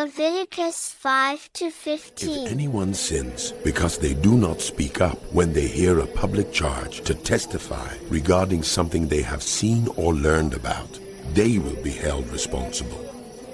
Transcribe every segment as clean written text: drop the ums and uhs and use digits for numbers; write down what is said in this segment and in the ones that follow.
Leviticus 5 to 15. If anyone sins because they do not speak up when they hear a public charge to testify regarding something they have seen or learned about, they will be held responsible.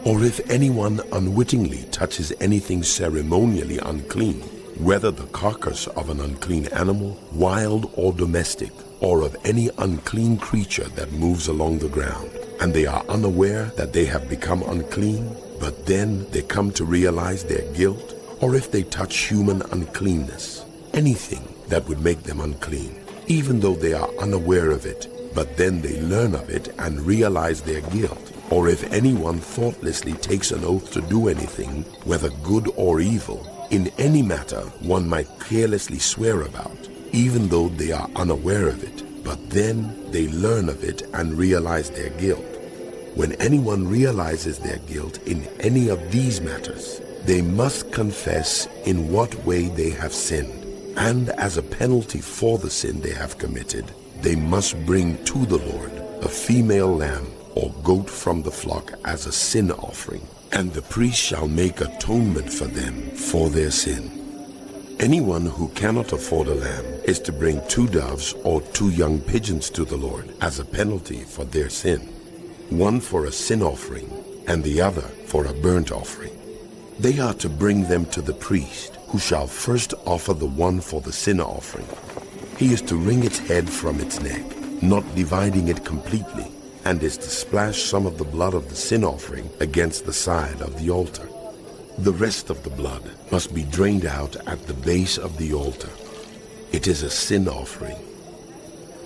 Or if anyone unwittingly touches anything ceremonially unclean, whether the carcass of an unclean animal, wild or domestic, or of any unclean creature that moves along the ground, and they are unaware that they have become unclean, but then they come to realize their guilt, or if they touch human uncleanness, anything that would make them unclean, even though they are unaware of it, but then they learn of it and realize their guilt, or if anyone thoughtlessly takes an oath to do anything, whether good or evil, in any matter one might carelessly swear about, even though they are unaware of it, but then they learn of it and realize their guilt. When anyone realizes their guilt in any of these matters, they must confess in what way they have sinned, and as a penalty for the sin they have committed, they must bring to the Lord a female lamb or goat from the flock as a sin offering, and the priest shall make atonement for them for their sin. Anyone who cannot afford a lamb is to bring 2 doves or 2 young pigeons to the Lord as a penalty for their sin, one for a sin offering and the other for a burnt offering. They are to bring them to the priest, who shall first offer the one for the sin offering. He is to wring its head from its neck, not dividing it completely, and is to splash some of the blood of the sin offering against the side of the altar. The rest of the blood must be drained out at the base of the altar. It is a sin offering.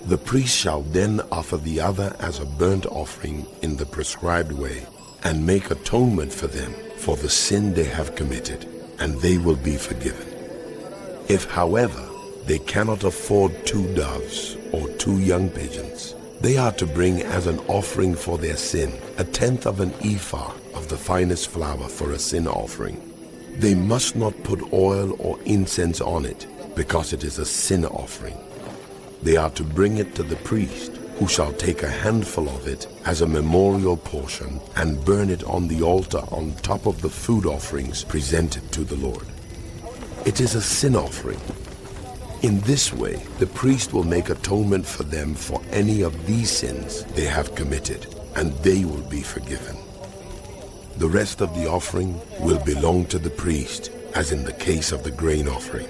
The priest shall then offer the other as a burnt offering in the prescribed way, and make atonement for them for the sin they have committed, and they will be forgiven. If, however, they cannot afford 2 doves or 2 young pigeons, they are to bring as an offering for their sin 1/10 of an ephah of the finest flour for a sin offering. They must not put oil or incense on it, because it is a sin offering. They are to bring it to the priest, who shall take a handful of it as a memorial portion and burn it on the altar on top of the food offerings presented to the Lord. It is a sin offering. In this way, the priest will make atonement for them for any of these sins they have committed, and they will be forgiven. The rest of the offering will belong to the priest, as in the case of the grain offering.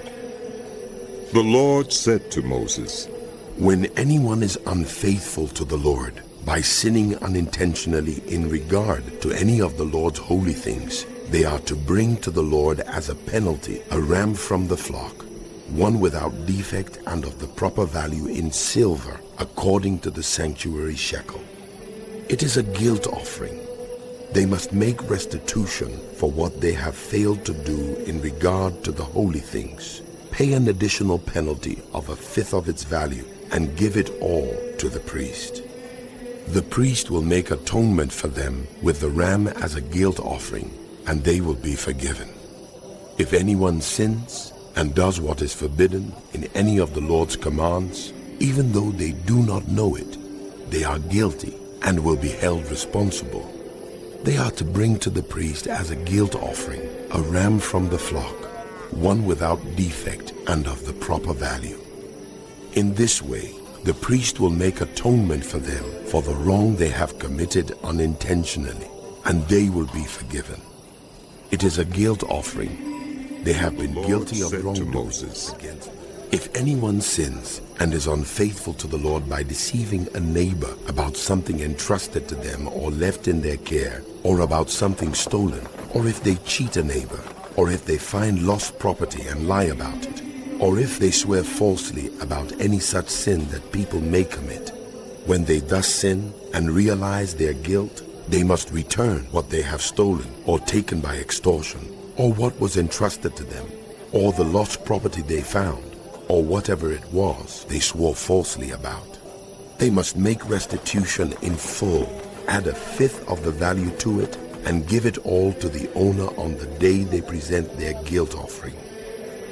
The Lord said to Moses, When anyone is unfaithful to the Lord by sinning unintentionally in regard to any of the Lord's holy things, they are to bring to the Lord as a penalty a ram from the flock, one without defect and of the proper value in silver, according to the sanctuary shekel. It is a guilt offering. They must make restitution for what they have failed to do in regard to the holy things, pay an additional penalty of 1/5 of its value, and give it all to the priest. The priest will make atonement for them with the ram as a guilt offering, and they will be forgiven. If anyone sins and does what is forbidden in any of the Lord's commands, even though they do not know it, they are guilty and will be held responsible. They are to bring to the priest as a guilt offering a ram from the flock, one without defect and of the proper value. In this way, the priest will make atonement for them for the wrong they have committed unintentionally, and they will be forgiven. It is a guilt offering. They have been guilty of wrongdoing against them. If anyone sins and is unfaithful to the Lord by deceiving a neighbor about something entrusted to them or left in their care, or about something stolen, or if they cheat a neighbor, or if they find lost property and lie about it, or if they swear falsely about any such sin that people may commit, when they thus sin and realize their guilt, they must return what they have stolen or taken by extortion, or what was entrusted to them, or the lost property they found, or whatever it was they swore falsely about. They must make restitution in full, add 1/5 of the value to it, and give it all to the owner on the day they present their guilt offering.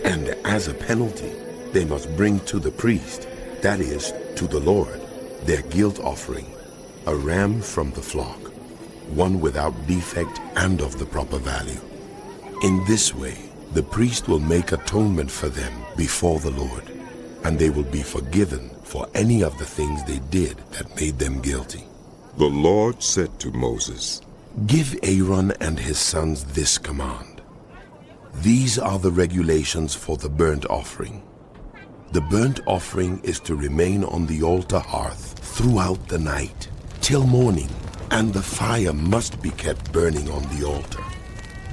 And as a penalty, they must bring to the priest, that is, to the Lord, their guilt offering, a ram from the flock, one without defect and of the proper value. In this way, the priest will make atonement for them before the Lord, and they will be forgiven for any of the things they did that made them guilty. The Lord said to Moses, Give Aaron and his sons this command. These are the regulations for the burnt offering. The burnt offering is to remain on the altar hearth throughout the night, till morning, and the fire must be kept burning on the altar.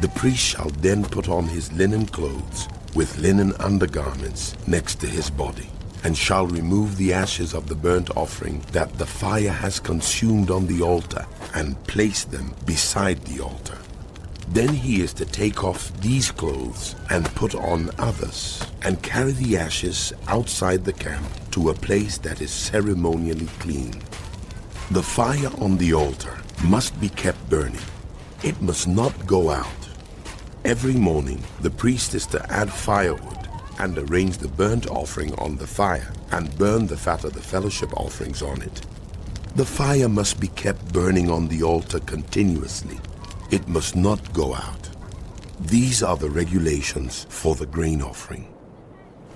The priest shall then put on his linen clothes with linen undergarments next to his body, and shall remove the ashes of the burnt offering that the fire has consumed on the altar, and place them beside the altar. Then he is to take off these clothes and put on others, and carry the ashes outside the camp to a place that is ceremonially clean. The fire on the altar must be kept burning. It must not go out. Every morning, the priest is to add firewood and arrange the burnt offering on the fire and burn the fat of the fellowship offerings on it. The fire must be kept burning on the altar continuously. It must not go out. These are the regulations for the grain offering.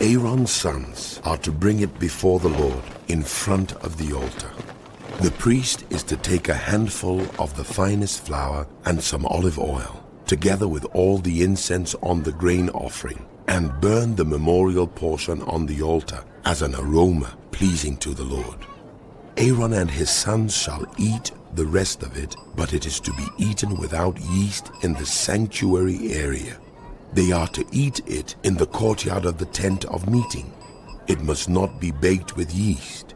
Aaron's sons are to bring it before the Lord in front of the altar. The priest is to take a handful of the finest flour and some olive oil, together with all the incense on the grain offering, and burn the memorial portion on the altar as an aroma pleasing to the Lord. Aaron and his sons shall eat the rest of it, but it is to be eaten without yeast in the sanctuary area. They are to eat it in the courtyard of the tent of meeting. It must not be baked with yeast.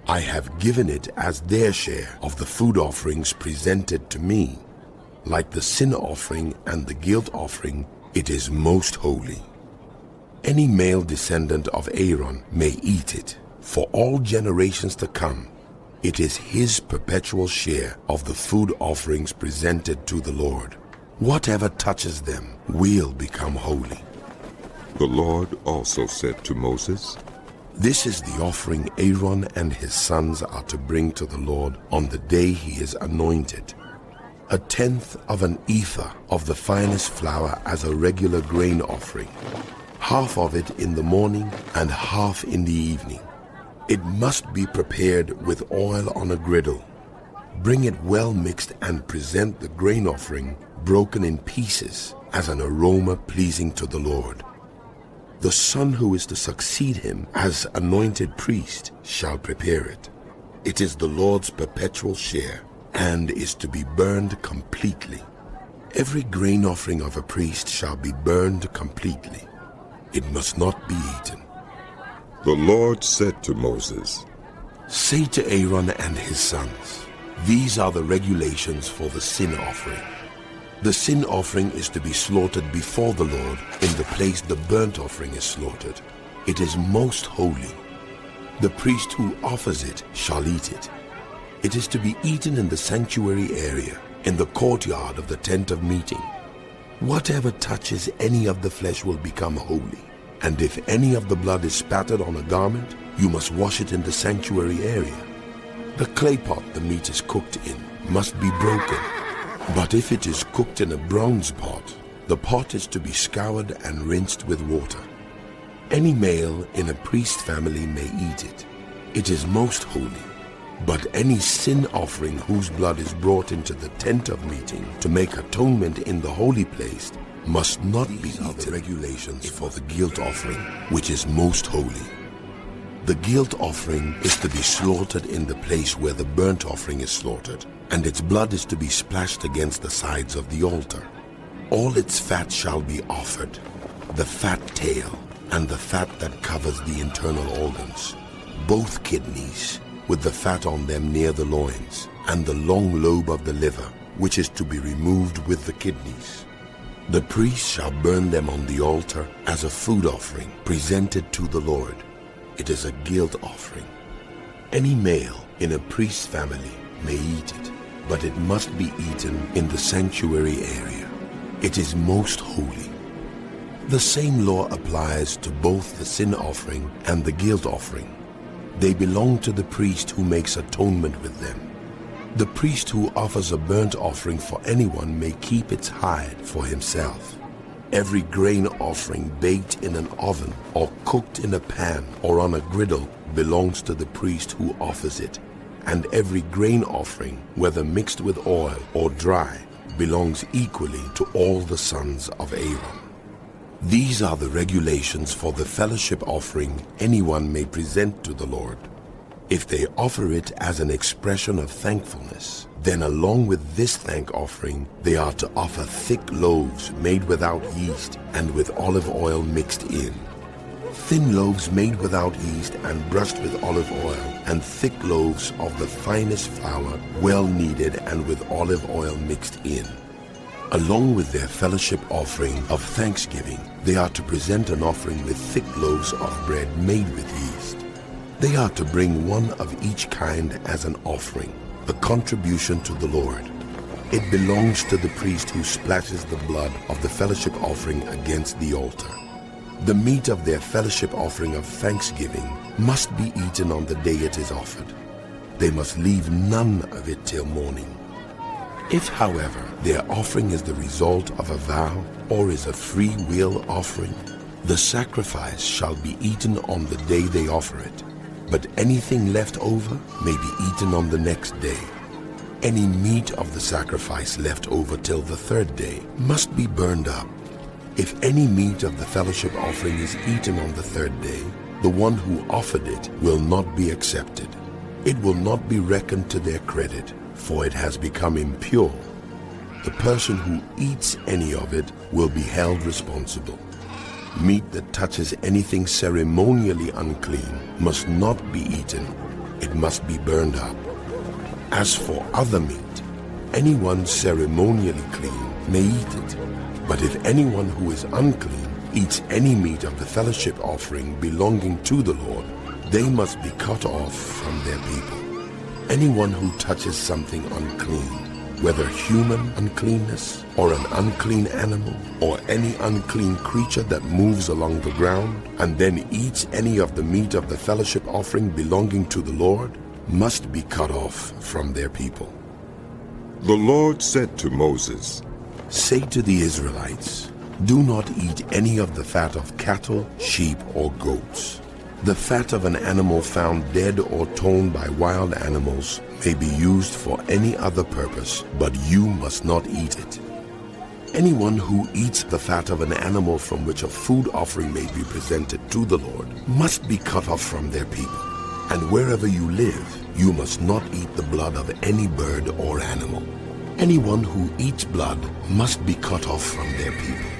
I have given it as their share of the food offerings presented to me. Like the sin offering and the guilt offering, it is most holy. Any male descendant of Aaron may eat it. For all generations to come, it is his perpetual share of the food offerings presented to the Lord. Whatever touches them will become holy. The Lord also said to Moses, This is the offering Aaron and his sons are to bring to the Lord on the day he is anointed. 1/10 of an ephah of the finest flour as a regular grain offering, half of it in the morning and half in the evening. It must be prepared with oil on a griddle. Bring it well mixed and present the grain offering broken in pieces as an aroma pleasing to the Lord. The son who is to succeed him as anointed priest shall prepare it. It is the Lord's perpetual share and is to be burned completely. Every grain offering of a priest shall be burned completely. It must not be eaten. The Lord said to Moses, Say to Aaron and his sons, These are the regulations for the sin offering. The sin offering is to be slaughtered before the Lord in the place the burnt offering is slaughtered. It is most holy. The priest who offers it shall eat it. It is to be eaten in the sanctuary area, in the courtyard of the tent of meeting. Whatever touches any of the flesh will become holy. And if any of the blood is spattered on a garment, you must wash it in the sanctuary area. The clay pot the meat is cooked in must be broken. But if it is cooked in a bronze pot, the pot is to be scoured and rinsed with water. Any male in a priest family may eat it. It is most holy. But any sin offering whose blood is brought into the tent of meeting to make atonement in the holy place must not be eaten. These are the regulations for the guilt offering, which is most holy. The guilt offering is to be slaughtered in the place where the burnt offering is slaughtered, and its blood is to be splashed against the sides of the altar. All its fat shall be offered, the fat tail and the fat that covers the internal organs, both kidneys, with the fat on them near the loins, and the long lobe of the liver, which is to be removed with the kidneys. The priest shall burn them on the altar as a food offering presented to the Lord. It is a guilt offering. Any male in a priest's family may eat it, but it must be eaten in the sanctuary area. It is most holy. The same law applies to both the sin offering and the guilt offering. They belong to the priest who makes atonement with them. The priest who offers a burnt offering for anyone may keep its hide for himself. Every grain offering baked in an oven or cooked in a pan or on a griddle belongs to the priest who offers it. And every grain offering, whether mixed with oil or dry, belongs equally to all the sons of Aaron. These are the regulations for the fellowship offering anyone may present to the Lord. If they offer it as an expression of thankfulness, then along with this thank offering, they are to offer thick loaves made without yeast and with olive oil mixed in. Thin loaves made without yeast and brushed with olive oil, and thick loaves of the finest flour, well kneaded and with olive oil mixed in. Along with their fellowship offering of thanksgiving, they are to present an offering with thick loaves of bread made with yeast. They are to bring one of each kind as an offering, a contribution to the Lord. It belongs to the priest who splashes the blood of the fellowship offering against the altar. The meat of their fellowship offering of thanksgiving must be eaten on the day it is offered. They must leave none of it till morning. If, however, their offering is the result of a vow or is a free will offering, the sacrifice shall be eaten on the day they offer it, but anything left over may be eaten on the next day. Any meat of the sacrifice left over till the third day must be burned up. If any meat of the fellowship offering is eaten on the third day, the one who offered it will not be accepted. It will not be reckoned to their credit, for it has become impure. The person who eats any of it will be held responsible. Meat that touches anything ceremonially unclean must not be eaten. It must be burned up. As for other meat, anyone ceremonially clean may eat it. But if anyone who is unclean eats any meat of the fellowship offering belonging to the Lord, they must be cut off from their people. Anyone who touches something unclean, whether human uncleanness or an unclean animal or any unclean creature that moves along the ground, and then eats any of the meat of the fellowship offering belonging to the Lord, must be cut off from their people. The Lord said to Moses, "Say to the Israelites, do not eat any of the fat of cattle, sheep, or goats. The fat of an animal found dead or torn by wild animals may be used for any other purpose, but you must not eat it. Anyone who eats the fat of an animal from which a food offering may be presented to the Lord must be cut off from their people. And wherever you live, you must not eat the blood of any bird or animal. Anyone who eats blood must be cut off from their people."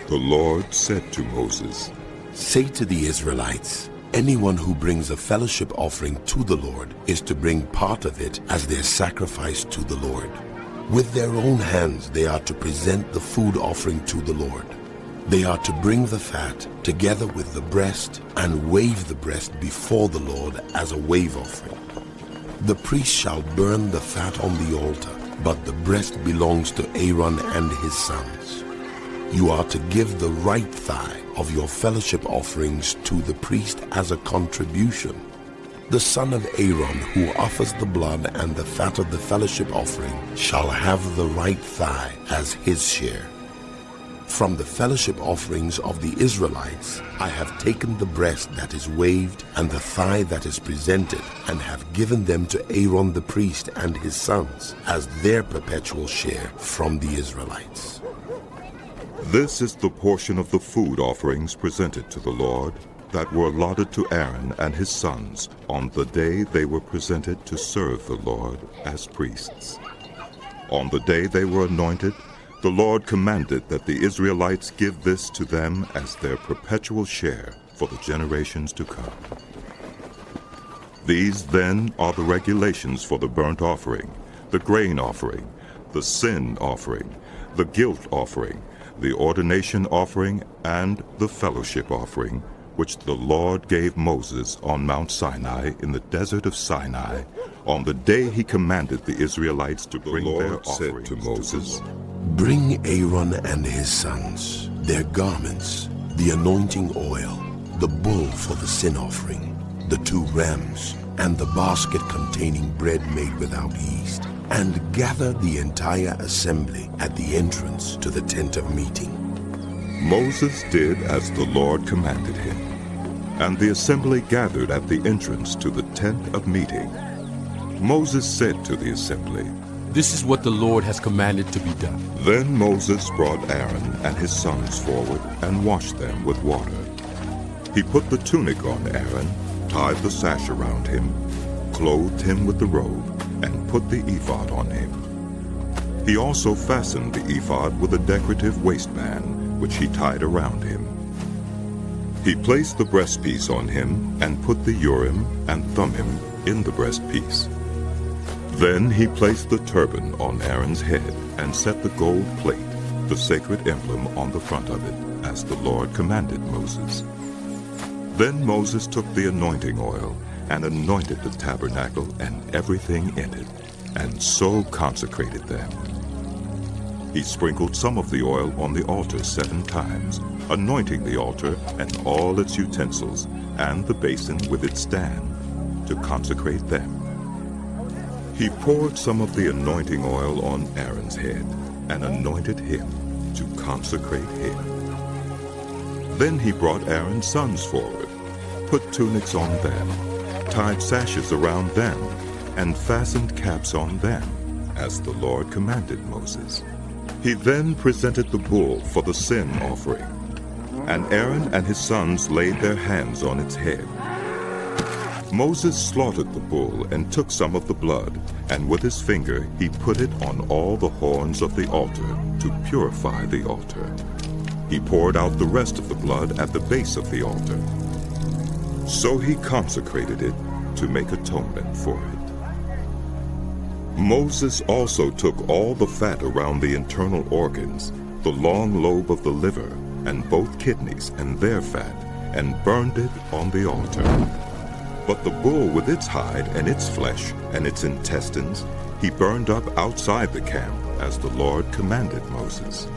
The Lord said to Moses, "Say to the Israelites, anyone who brings a fellowship offering to the Lord is to bring part of it as their sacrifice to the Lord. With their own hands they are to present the food offering to the Lord. They are to bring the fat together with the breast and wave the breast before the Lord as a wave offering. The priest shall burn the fat on the altar, but the breast belongs to Aaron and his sons. You are to give the right thigh of your fellowship offerings to the priest as a contribution. The son of Aaron who offers the blood and the fat of the fellowship offering shall have the right thigh as his share. From the fellowship offerings of the Israelites, I have taken the breast that is waved and the thigh that is presented, and have given them to Aaron the priest and his sons as their perpetual share from the Israelites." "This is the portion of the food offerings presented to the Lord that were allotted to Aaron and his sons on the day they were presented to serve the Lord as priests. On the day they were anointed, the Lord commanded that the Israelites give this to them as their perpetual share for the generations to come. These then are the regulations for the burnt offering, the grain offering, the sin offering, the guilt offering, the ordination offering, and the fellowship offering, which the Lord gave Moses on Mount Sinai in the desert of Sinai, on the day he commanded the Israelites to bring their offerings to Moses. "Bring Aaron and his sons, their garments, the anointing oil, the bull for the sin offering, the 2 rams, and the basket containing bread made without yeast, and gather the entire assembly at the entrance to the tent of meeting. Moses did as the Lord commanded him, and the assembly gathered at the entrance to the tent of meeting. Moses said to the assembly, "This is what the Lord has commanded to be done." Then Moses brought Aaron and his sons forward and washed them with water. He put the tunic on Aaron, tied the sash around him, clothed him with the robe, and put the ephod on him. He also fastened the ephod with a decorative waistband, which he tied around him. He placed the breastpiece on him and put the Urim and Thummim in the breastpiece. Then he placed the turban on Aaron's head and set the gold plate, the sacred emblem, on the front of it, as the Lord commanded Moses. Then Moses took the anointing oil and anointed the tabernacle and everything in it, and so consecrated them. He sprinkled some of the oil on the altar 7 times, anointing the altar and all its utensils, and the basin with its stand, to consecrate them. He poured some of the anointing oil on Aaron's head, and anointed him to consecrate him. Then he brought Aaron's sons forward, put tunics on them, tied sashes around them, and fastened caps on them, as the Lord commanded Moses. He then presented the bull for the sin offering, and Aaron and his sons laid their hands on its head. Moses slaughtered the bull and took some of the blood, and with his finger he put it on all the horns of the altar to purify the altar. He poured out the rest of the blood at the base of the altar. So he consecrated it to make atonement for it. Moses also took all the fat around the internal organs, the long lobe of the liver, and both kidneys and their fat, and burned it on the altar. But the bull with its hide and its flesh and its intestines he burned up outside the camp, as the Lord commanded Moses.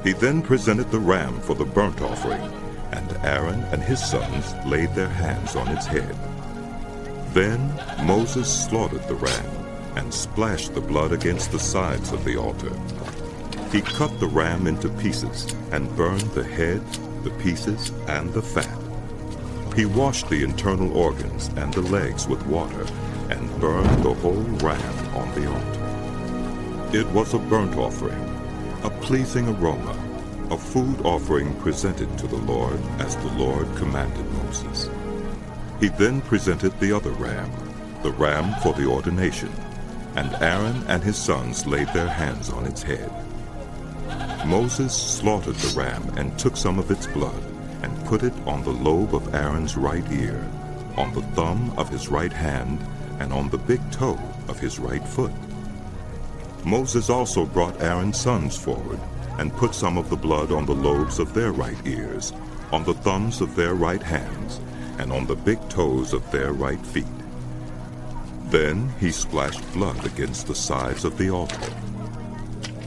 He then presented the ram for the burnt offering, and Aaron and his sons laid their hands on its head. Then Moses slaughtered the ram and splashed the blood against the sides of the altar. He cut the ram into pieces and burned the head, the pieces, and the fat. He washed the internal organs and the legs with water and burned the whole ram on the altar. It was a burnt offering, a pleasing aroma, a food offering presented to the Lord as the Lord commanded Moses. He then presented the other ram, the ram for the ordination, and Aaron and his sons laid their hands on its head. Moses slaughtered the ram and took some of its blood and put it on the lobe of Aaron's right ear, on the thumb of his right hand, and on the big toe of his right foot. Moses also brought Aaron's sons forward and put some of the blood on the lobes of their right ears, on the thumbs of their right hands, and on the big toes of their right feet. Then he splashed blood against the sides of the altar.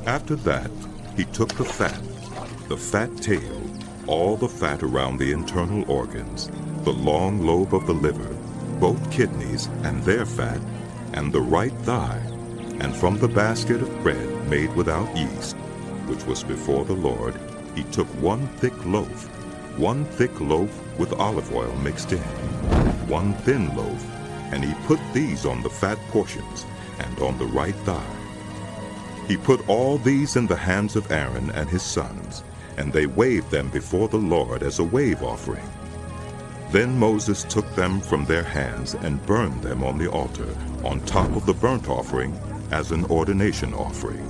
After that, he took the fat tail, all the fat around the internal organs, the long lobe of the liver, both kidneys and their fat, and the right thigh, and from the basket of bread made without yeast, which was before the Lord, he took one thick loaf with olive oil mixed in, one thin loaf, and he put these on the fat portions and on the right thigh. He put all these in the hands of Aaron and his sons, and they waved them before the Lord as a wave offering. Then Moses took them from their hands and burned them on the altar on top of the burnt offering as an ordination offering,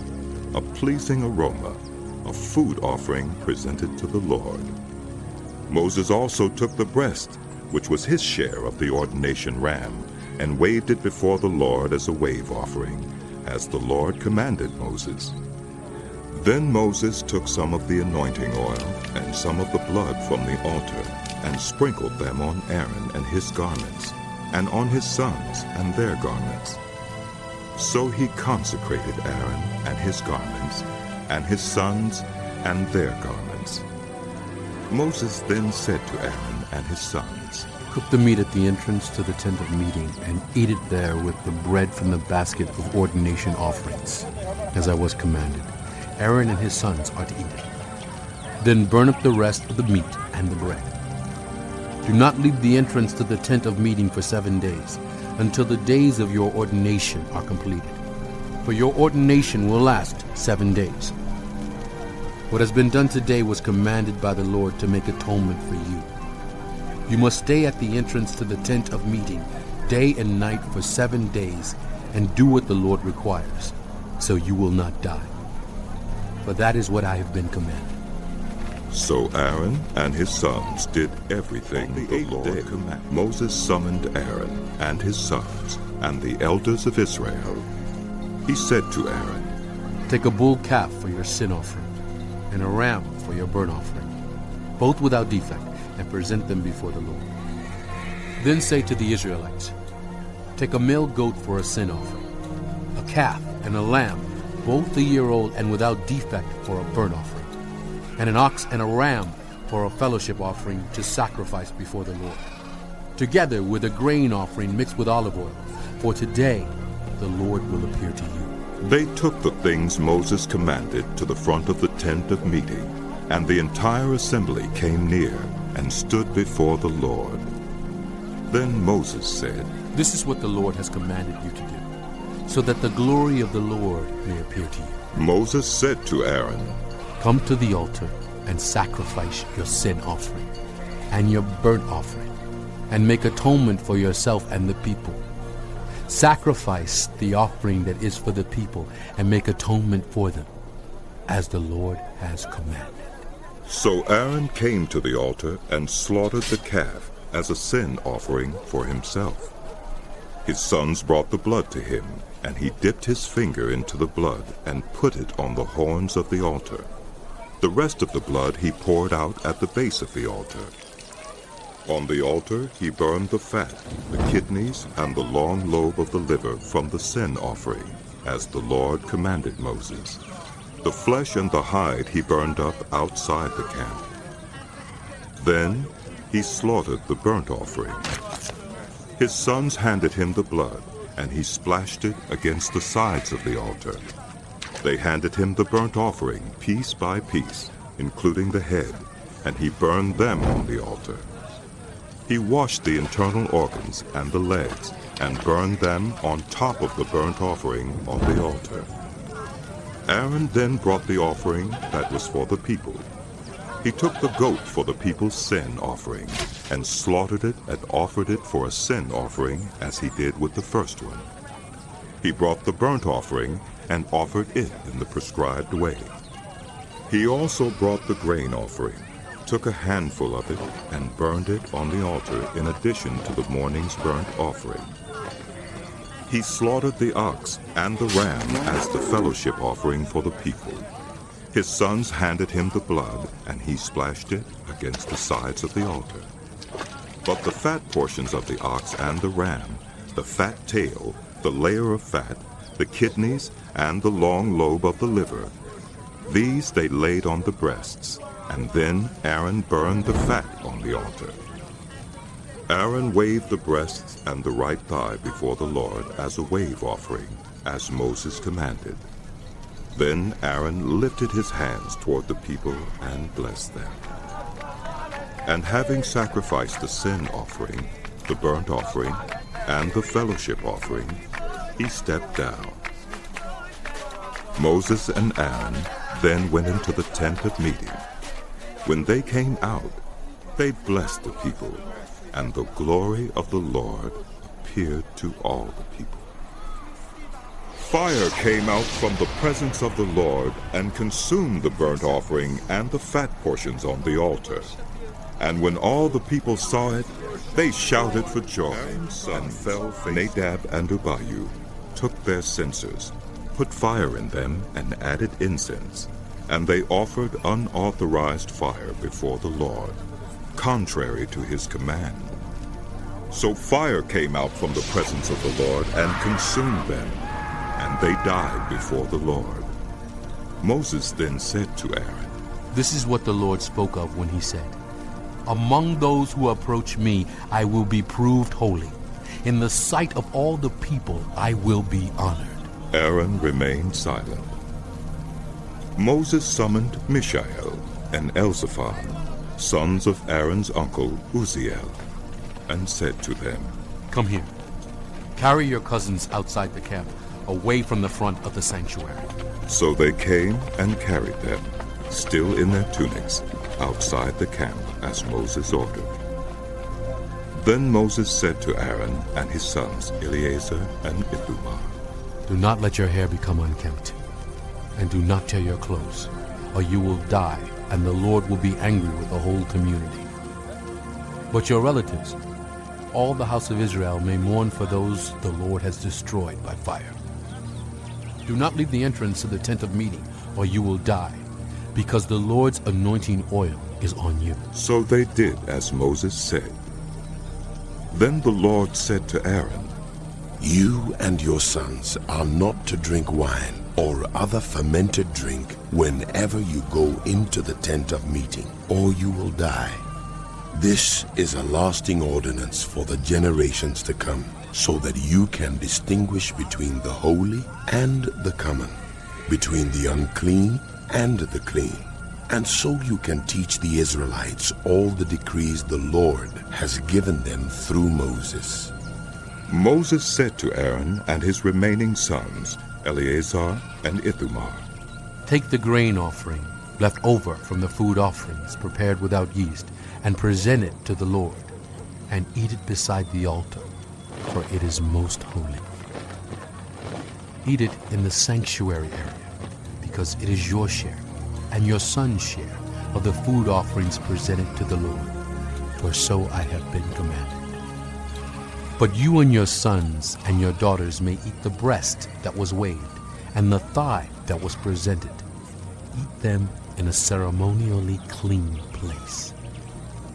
a pleasing aroma, a food offering presented to the Lord. Moses also took the breast, which was his share of the ordination ram, and waved it before the Lord as a wave offering, as the Lord commanded Moses. Then Moses took some of the anointing oil and some of the blood from the altar, and sprinkled them on Aaron and his garments, and on his sons and their garments. So he consecrated Aaron and his garments, and his sons and their garments. Moses then said to Aaron and his sons, "Cook the meat at the entrance to the tent of meeting, and eat it there with the bread from the basket of ordination offerings, as I was commanded. Aaron and his sons are to eat it." Then burn up the rest of the meat and the bread. Do not leave the entrance to the tent of meeting for 7 days, until the days of your ordination are completed. For your ordination will last 7 days. What has been done today was commanded by the Lord to make atonement for you. You must stay at the entrance to the tent of meeting day and night for 7 days and do what the Lord requires, so you will not die. For that is what I have been commanded. So Aaron and his sons did everything the Lord commanded. Moses summoned Aaron and his sons and the elders of Israel. He said to Aaron, Take a bull calf for your sin offering, and a ram for your burnt offering, both without defect, and present them before the Lord. Then say to the Israelites, Take a male goat for a sin offering, a calf and a lamb, both a year old and without defect for a burnt offering, and an ox and a ram for a fellowship offering to sacrifice before the Lord, together with a grain offering mixed with olive oil, for today the Lord will appear to you. They took the things Moses commanded to the front of the tent of meeting, and the entire assembly came near and stood before the Lord. Then Moses said, This is what the Lord has commanded you to do, so that the glory of the Lord may appear to you. Moses said to Aaron, Come to the altar and sacrifice your sin offering and your burnt offering, and make atonement for yourself and the people. Sacrifice the offering that is for the people and make atonement for them, as the Lord has commanded. So Aaron came to the altar and slaughtered the calf as a sin offering for himself. His sons brought the blood to him, and he dipped his finger into the blood and put it on the horns of the altar. The rest of the blood he poured out at the base of the altar. On the altar he burned the fat, the kidneys, and the long lobe of the liver from the sin offering, as the Lord commanded Moses. The flesh and the hide he burned up outside the camp. Then he slaughtered the burnt offering. His sons handed him the blood, and he splashed it against the sides of the altar. They handed him the burnt offering piece by piece, including the head, and he burned them on the altar. He washed the internal organs and the legs, and burned them on top of the burnt offering on the altar. Aaron then brought the offering that was for the people. He took the goat for the people's sin offering, and slaughtered it and offered it for a sin offering as he did with the first one. He brought the burnt offering and offered it in the prescribed way. He also brought the grain offering, took a handful of it, and burned it on the altar in addition to the morning's burnt offering. He slaughtered the ox and the ram as the fellowship offering for the people. His sons handed him the blood, and he splashed it against the sides of the altar. But the fat portions of the ox and the ram, the fat tail, the layer of fat, the kidneys, and the long lobe of the liver, these they laid on the breasts, and then Aaron burned the fat on the altar. Aaron waved the breasts and the right thigh before the Lord as a wave offering, as Moses commanded. Then Aaron lifted his hands toward the people and blessed them. And having sacrificed the sin offering, the burnt offering, and the fellowship offering, he stepped down. Moses and Aaron then went into the tent of meeting. When they came out, they blessed the people, and the glory of the Lord appeared to all the people. Fire came out from the presence of the Lord and consumed the burnt offering and the fat portions on the altar. And when all the people saw it, they shouted for joy, and fell face. Nadab and Abihu took their censers, put fire in them, and added incense, and they offered unauthorized fire before the Lord, contrary to his command. So fire came out from the presence of the Lord and consumed them, and they died before the Lord. Moses then said to Aaron, This is what the Lord spoke of when he said, Among those who approach me, I will be proved holy. In the sight of all the people, I will be honored. Aaron remained silent. Moses summoned Mishael, and Elzaphan, sons of Aaron's uncle Uzziel, and said to them, Come here. Carry your cousins outside the camp, away from the front of the sanctuary. So they came and carried them, still in their tunics, outside the camp, as Moses ordered. Then Moses said to Aaron and his sons Eleazar and Ithamar, Do not let your hair become unkempt, and do not tear your clothes, or you will die, and the Lord will be angry with the whole community. But your relatives, all the house of Israel, may mourn for those the Lord has destroyed by fire. Do not leave the entrance to the tent of meeting, or you will die, because the Lord's anointing oil is on you. So they did as Moses said. Then the Lord said to Aaron, You and your sons are not to drink wine or other fermented drink whenever you go into the tent of meeting, or you will die. This is a lasting ordinance for the generations to come, so that you can distinguish between the holy and the common, between the unclean and the clean, and so you can teach the Israelites all the decrees the Lord has given them through Moses. Moses said to Aaron and his remaining sons, Eleazar and Ithamar, Take the grain offering left over from the food offerings prepared without yeast, and present it to the Lord, and eat it beside the altar, for it is most holy. Eat it in the sanctuary area, because it is your share and your son's share of the food offerings presented to the Lord, for so I have been commanded. But you and your sons and your daughters may eat the breast that was waved, and the thigh that was presented. Eat them in a ceremonially clean place.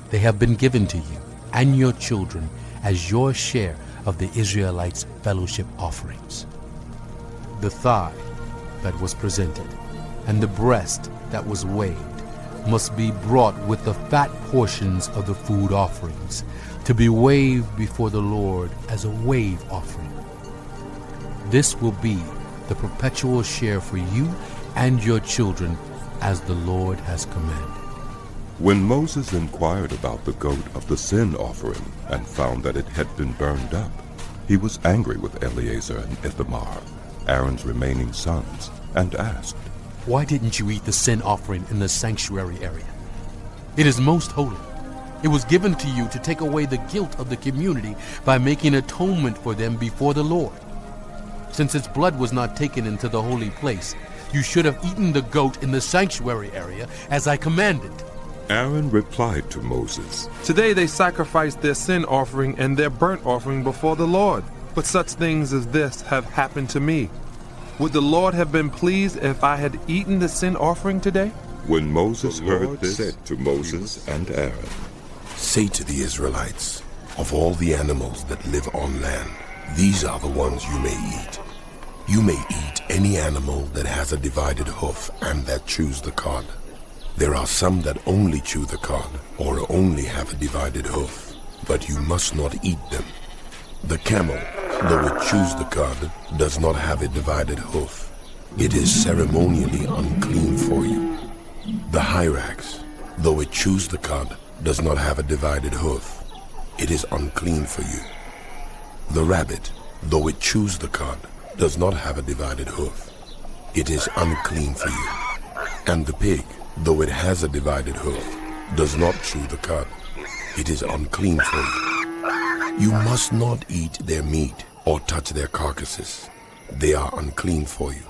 They have been given to you and your children as your share of the Israelites' fellowship offerings. The thigh that was presented and the breast that was waved must be brought with the fat portions of the food offerings, to be waved before the Lord as a wave offering. This will be the perpetual share for you and your children, as the Lord has commanded. When Moses inquired about the goat of the sin offering and found that it had been burned up, he was angry with Eleazar and Ithamar, Aaron's remaining sons, and asked, Why didn't you eat the sin offering in the sanctuary area? It is most holy. It was given to you to take away the guilt of the community by making atonement for them before the Lord. Since its blood was not taken into the holy place, you should have eaten the goat in the sanctuary area as I commanded. Aaron replied to Moses, Today they sacrifice their sin offering and their burnt offering before the Lord. But such things as this have happened to me. Would the Lord have been pleased if I had eaten the sin offering today? When Moses The heard Lord this, said to Moses and Aaron, Say to the Israelites, of all the animals that live on land, these are the ones you may eat. You may eat any animal that has a divided hoof and that chews the cud. There are some that only chew the cud or only have a divided hoof, but you must not eat them. The camel, though it chews the cud, does not have a divided hoof. It is ceremonially unclean for you. The hyrax, though it chews the cud, does not have a divided hoof. It is unclean for you. The rabbit, though it chews the cud, does not have a divided hoof. It is unclean for you. And the pig, though it has a divided hoof, does not chew the cud. It is unclean for you. You must not eat their meat or touch their carcasses. They are unclean for you.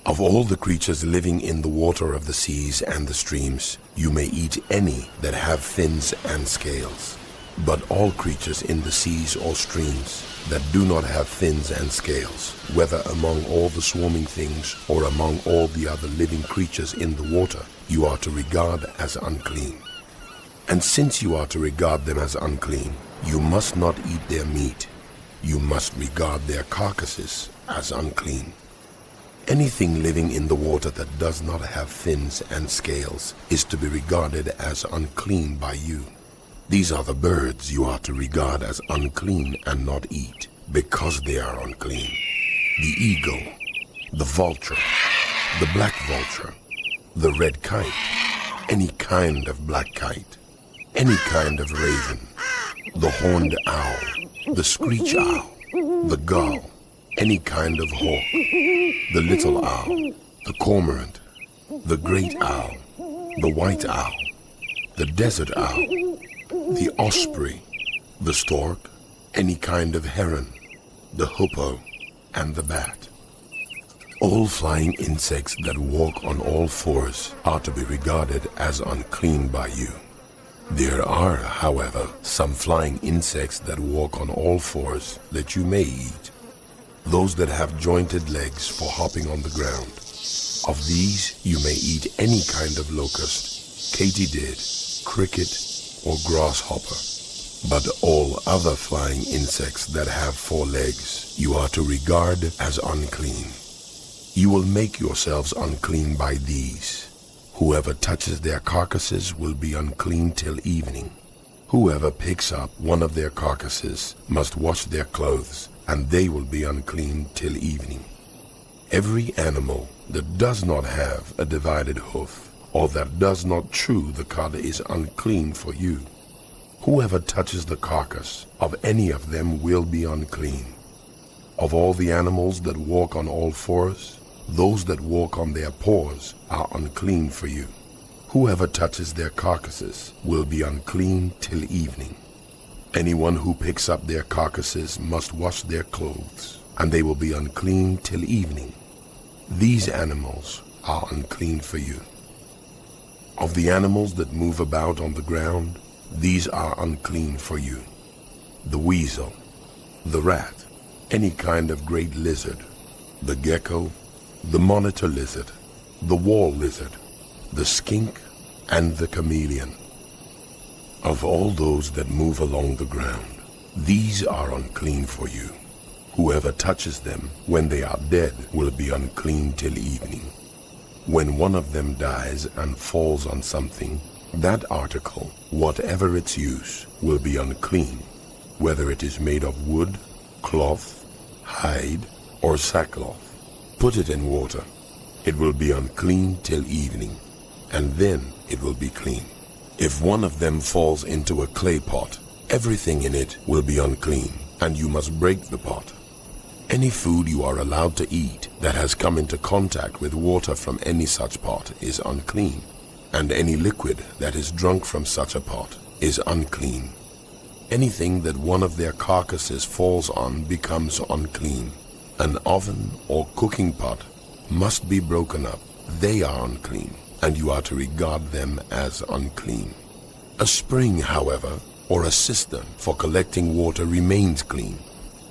Of all the creatures living in the water of the seas and the streams, you may eat any that have fins and scales. But all creatures in the seas or streams that do not have fins and scales, whether among all the swarming things or among all the other living creatures in the water, you are to regard as unclean. And since you are to regard them as unclean, you must not eat their meat. You must regard their carcasses as unclean. Anything living in the water that does not have fins and scales is to be regarded as unclean by you. These are the birds you are to regard as unclean and not eat, because they are unclean. The eagle, the vulture, the black vulture, the red kite, any kind of black kite, any kind of raven, the horned owl, the screech owl, the gull, any kind of hawk, the little owl, the cormorant, the great owl, the white owl, the desert owl, the osprey, the stork, any kind of heron, the hoopoe, and the bat. All flying insects that walk on all fours are to be regarded as unclean by you. There are, however, some flying insects that walk on all fours that you may eat. Those that have jointed legs for hopping on the ground. Of these you may eat any kind of locust, katydid, cricket, or grasshopper. But all other flying insects that have 4 legs you are to regard as unclean. You will make yourselves unclean by these. Whoever touches their carcasses will be unclean till evening. Whoever picks up one of their carcasses must wash their clothes, and they will be unclean till evening. Every animal that does not have a divided hoof, or that does not chew the cud, is unclean for you. Whoever touches the carcass of any of them will be unclean. Of all the animals that walk on all fours, those that walk on their paws are unclean for you. Whoever touches their carcasses will be unclean till evening. Anyone who picks up their carcasses must wash their clothes, and they will be unclean till evening. These animals are unclean for you. Of the animals that move about on the ground, these are unclean for you: the weasel, the rat, any kind of great lizard, the gecko, the monitor lizard, the wall lizard, the skink, and the chameleon. Of all those that move along the ground, these are unclean for you. Whoever touches them when they are dead will be unclean till evening. When one of them dies and falls on something, that article, whatever its use, will be unclean, whether it is made of wood, cloth, hide, or sackcloth. Put it in water. It will be unclean till evening, and then it will be clean. If one of them falls into a clay pot, everything in it will be unclean, and you must break the pot. Any food you are allowed to eat that has come into contact with water from any such pot is unclean, and any liquid that is drunk from such a pot is unclean. Anything that one of their carcasses falls on becomes unclean. An oven or cooking pot must be broken up. They are unclean, and you are to regard them as unclean. A spring, however, or a cistern for collecting water remains clean,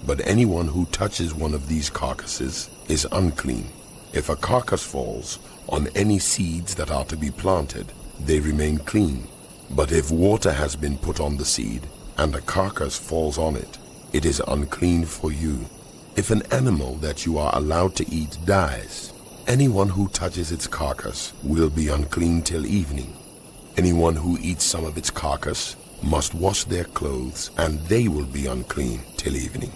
but anyone who touches one of these carcasses is unclean. If a carcass falls on any seeds that are to be planted, they remain clean. But if water has been put on the seed, and a carcass falls on it, it is unclean for you. If an animal that you are allowed to eat dies, anyone who touches its carcass will be unclean till evening. Anyone who eats some of its carcass must wash their clothes, and they will be unclean till evening.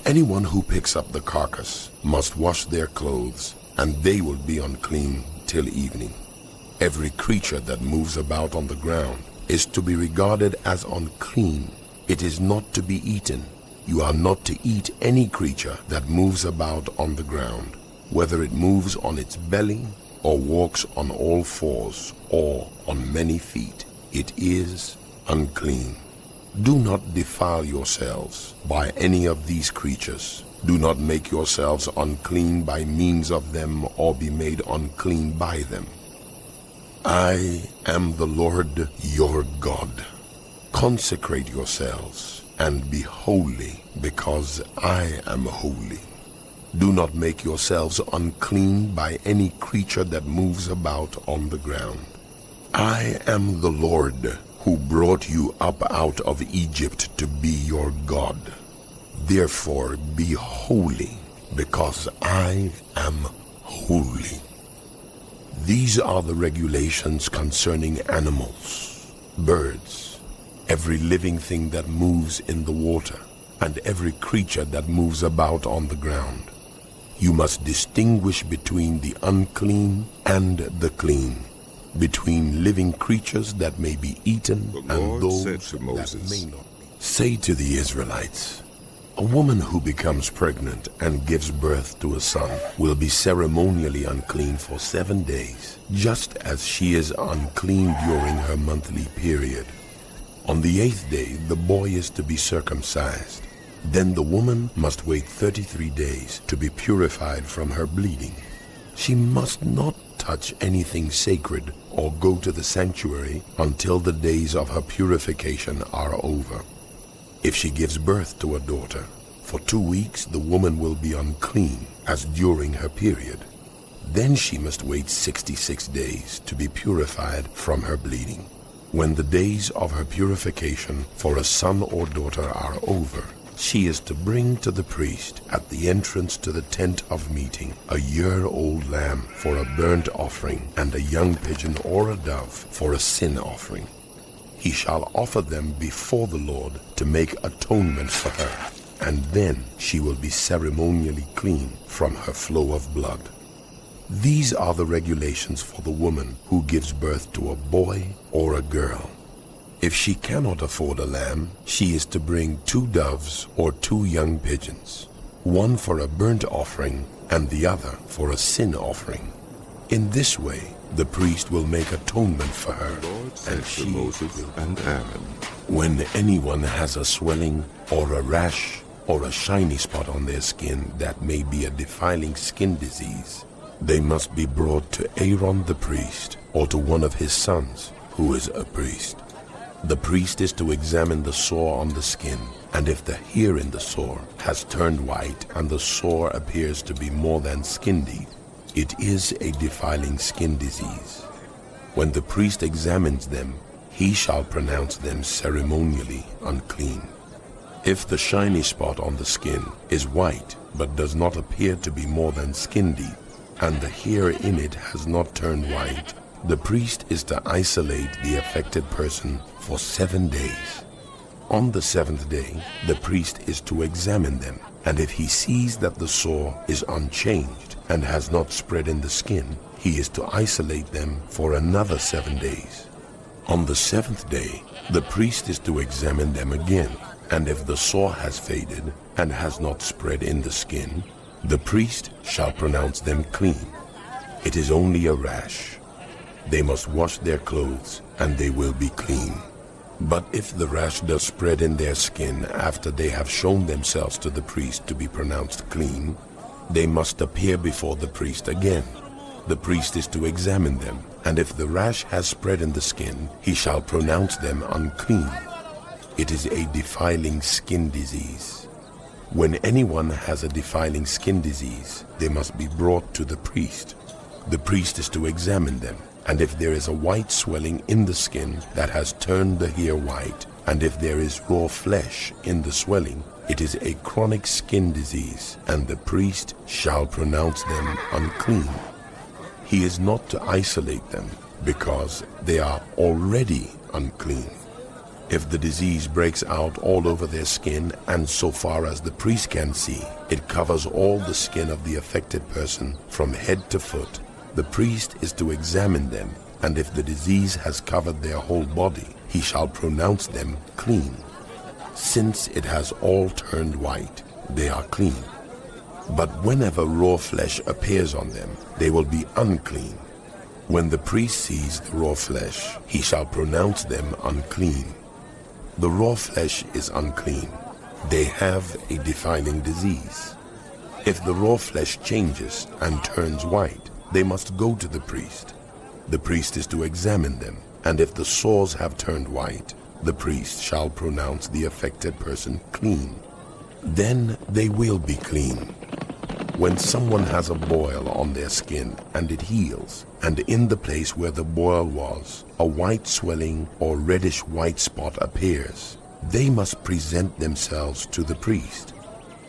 Anyone who picks up the carcass must wash their clothes, and they will be unclean till evening. Every creature that moves about on the ground is to be regarded as unclean. It is not to be eaten. You are not to eat any creature that moves about on the ground, whether it moves on its belly, or walks on all fours, or on many feet. It is unclean. Do not defile yourselves by any of these creatures. Do not make yourselves unclean by means of them, or be made unclean by them. I am the Lord your God. Consecrate yourselves and be holy, because I am holy. Do not make yourselves unclean by any creature that moves about on the ground. I am the Lord who brought you up out of Egypt to be your God. Therefore be holy, because I am holy. These are the regulations concerning animals, birds, every living thing that moves in the water, and every creature that moves about on the ground. You must distinguish between the unclean and the clean. between living creatures that may be eaten The and Lord those said to Moses, that may not. Say to the Israelites, a woman who becomes pregnant and gives birth to a son will be ceremonially unclean for 7 days, just as she is unclean during her monthly period. On the 8th day, the boy is to be circumcised. Then the woman must wait 33 days to be purified from her bleeding. She must not touch anything sacred or go to the sanctuary until the days of her purification are over. If she gives birth to a daughter, for 2 weeks the woman will be unclean as during her period. Then she must wait 66 days to be purified from her bleeding. When the days of her purification for a son or daughter are over, she is to bring to the priest at the entrance to the tent of meeting a year-old lamb for a burnt offering and a young pigeon or a dove for a sin offering. He shall offer them before the Lord to make atonement for her, and then she will be ceremonially clean from her flow of blood. These are the regulations for the woman who gives birth to a boy or a girl. If she cannot afford a lamb, she is to bring 2 doves or 2 young pigeons, one for a burnt offering and the other for a sin offering. In this way, the priest will make atonement for her, The Lord said and to she Moses will. and Aaron, When anyone has a swelling or a rash or a shiny spot on their skin that may be a defiling skin disease, they must be brought to Aaron the priest or to one of his sons who is a priest. The priest is to examine the sore on the skin, and if the hair in the sore has turned white and the sore appears to be more than skin deep, it is a defiling skin disease. When the priest examines them, he shall pronounce them ceremonially unclean. If the shiny spot on the skin is white but does not appear to be more than skin deep, and the hair in it has not turned white, the priest is to isolate the affected person for 7 days. On the 7th day, the priest is to examine them, and if he sees that the sore is unchanged and has not spread in the skin, he is to isolate them for another 7 days. On the 7th day, the priest is to examine them again, and if the sore has faded and has not spread in the skin, the priest shall pronounce them clean. It is only a rash. They must wash their clothes, and they will be clean. But if the rash does spread in their skin after they have shown themselves to the priest to be pronounced clean, they must appear before the priest again. The priest is to examine them, and if the rash has spread in the skin, he shall pronounce them unclean. It is a defiling skin disease. When anyone has a defiling skin disease, they must be brought to the priest. The priest is to examine them, and if there is a white swelling in the skin that has turned the hair white, and if there is raw flesh in the swelling, it is a chronic skin disease, and the priest shall pronounce them unclean. He is not to isolate them, because they are already unclean. If the disease breaks out all over their skin, and so far as the priest can see, it covers all the skin of the affected person from head to foot, the priest is to examine them, and if the disease has covered their whole body, he shall pronounce them clean. Since it has all turned white, they are clean. But whenever raw flesh appears on them, they will be unclean. When the priest sees the raw flesh, he shall pronounce them unclean. The raw flesh is unclean. They have a defiling disease. If the raw flesh changes and turns white, they must go to the priest. The priest is to examine them, and if the sores have turned white, the priest shall pronounce the affected person clean. Then they will be clean. When someone has a boil on their skin and it heals, and in the place where the boil was, a white swelling or reddish white spot appears, they must present themselves to the priest.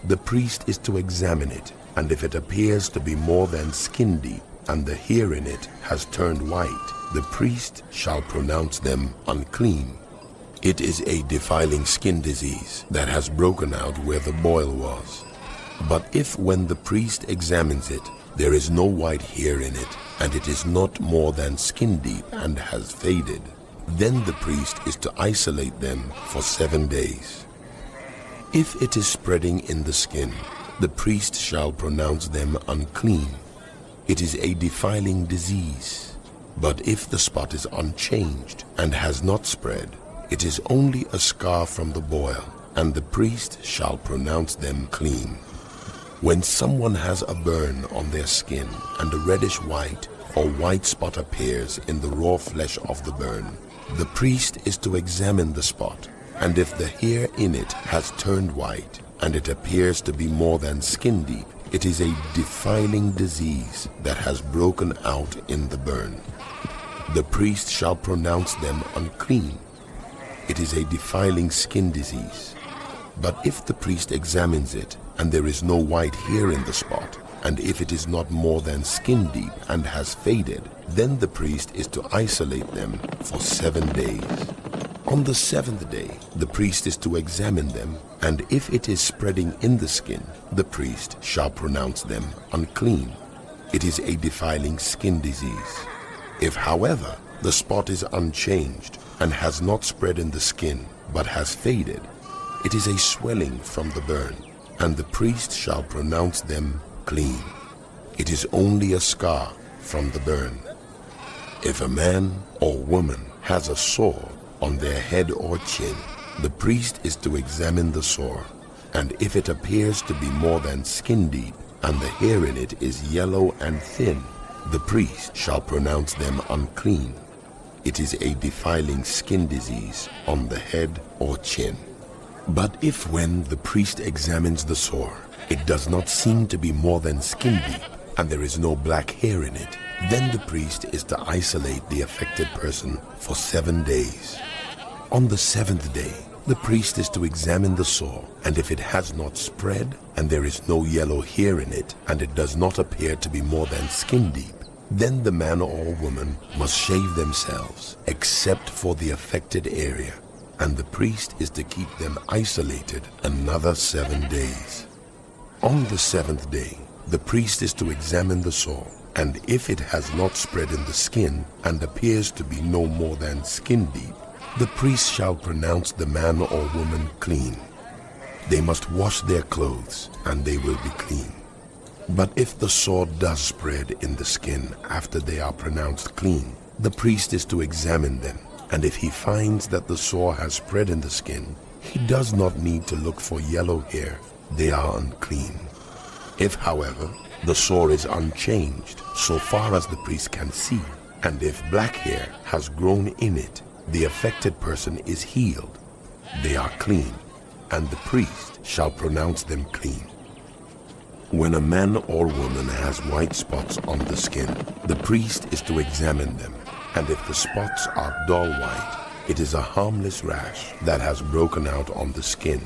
The priest is to examine it, and if it appears to be more than skin deep, and the hair in it has turned white, the priest shall pronounce them unclean. It is a defiling skin disease that has broken out where the boil was. But if when the priest examines it, there is no white hair in it, and it is not more than skin deep and has faded, then the priest is to isolate them for 7 days. If it is spreading in the skin, the priest shall pronounce them unclean. It is a defiling disease. But if the spot is unchanged and has not spread, it is only a scar from the boil, and the priest shall pronounce them clean. When someone has a burn on their skin and a reddish white or white spot appears in the raw flesh of the burn, the priest is to examine the spot, and if the hair in it has turned white and it appears to be more than skin deep, it is a defiling disease that has broken out in the burn. The priest shall pronounce them unclean. It is a defiling skin disease. But if the priest examines it, and there is no white hair in the spot, and if it is not more than skin deep and has faded, then the priest is to isolate them for 7 days. On the 7th day, the priest is to examine them, and if it is spreading in the skin, the priest shall pronounce them unclean. It is a defiling skin disease. If, however, the spot is unchanged and has not spread in the skin, but has faded, it is a swelling from the burn, and the priest shall pronounce them clean. It is only a scar from the burn. If a man or woman has a sore on their head or chin, the priest is to examine the sore, and if it appears to be more than skin deep, and the hair in it is yellow and thin, the priest shall pronounce them unclean. It is a defiling skin disease on the head or chin. But if when the priest examines the sore, it does not seem to be more than skin deep, and there is no black hair in it, then the priest is to isolate the affected person for 7 days. On the 7th day, the priest is to examine the sore, and if it has not spread, and there is no yellow hair in it, and it does not appear to be more than skin deep, then the man or woman must shave themselves, except for the affected area, and the priest is to keep them isolated another 7 days. On the 7th day, the priest is to examine the sore, and if it has not spread in the skin and appears to be no more than skin deep, the priest shall pronounce the man or woman clean. They must wash their clothes, and they will be clean. But if the sore does spread in the skin after they are pronounced clean, the priest is to examine them, and if he finds that the sore has spread in the skin, he does not need to look for yellow hair. They are unclean. If, however, the sore is unchanged so far as the priest can see, and if black hair has grown in it, the affected person is healed. They are clean, and the priest shall pronounce them clean. When a man or woman has white spots on the skin, the priest is to examine them, and if the spots are dull white, it is a harmless rash that has broken out on the skin.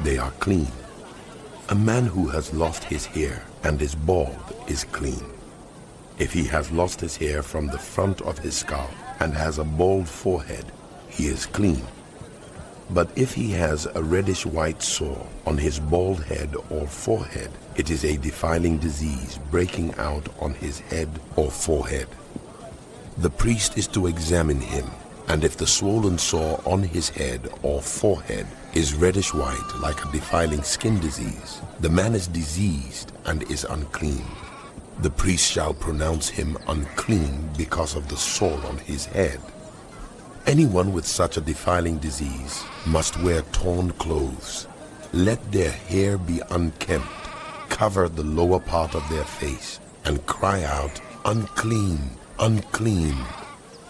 They are clean. A man who has lost his hair and is bald is clean. If he has lost his hair from the front of his scalp and has a bald forehead, he is clean. But if he has a reddish white sore on his bald head or forehead, it is a defiling disease breaking out on his head or forehead. The priest is to examine him, and if the swollen sore on his head or forehead is reddish white like a defiling skin disease, the man is diseased and is unclean. The priest shall pronounce him unclean because of the sore on his head. Anyone with such a defiling disease must wear torn clothes. Let their hair be unkempt, cover the lower part of their face, and cry out, "Unclean, unclean."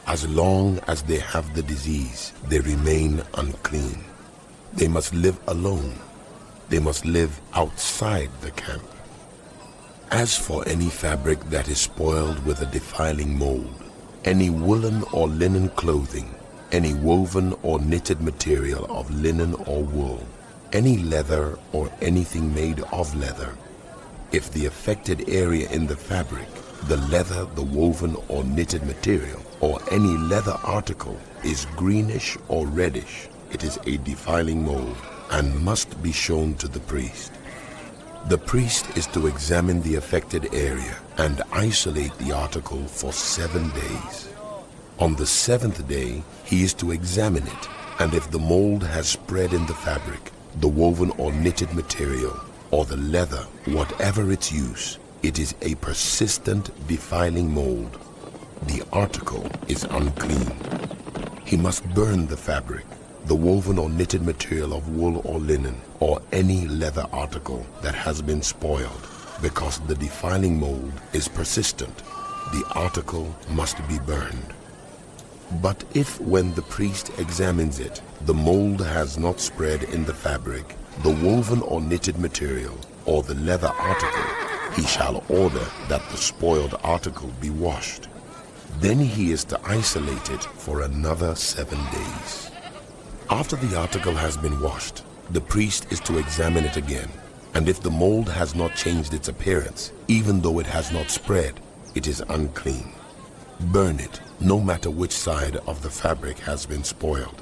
As long as they have the disease, they remain unclean. They must live alone. They must live outside the camp. As for any fabric that is spoiled with a defiling mold, any woolen or linen clothing, any woven or knitted material of linen or wool, any leather or anything made of leather, if the affected area in the fabric, the leather, the woven or knitted material, or any leather article is greenish or reddish, it is a defiling mold and must be shown to the priest. The priest is to examine the affected area and isolate the article for 7 days. On the 7th day, he is to examine it, and if the mold has spread in the fabric, the woven or knitted material, or the leather, whatever its use, it is a persistent, defiling mold. The article is unclean. He must burn the fabric, the woven or knitted material of wool or linen, or any leather article that has been spoiled, because the defiling mold is persistent. The article must be burned. But if when the priest examines it, the mold has not spread in the fabric, the woven or knitted material, or the leather article, he shall order that the spoiled article be washed. Then he is to isolate it for another 7 days. After the article has been washed, the priest is to examine it again, and if the mold has not changed its appearance, even though it has not spread, it is unclean. Burn it, no matter which side of the fabric has been spoiled.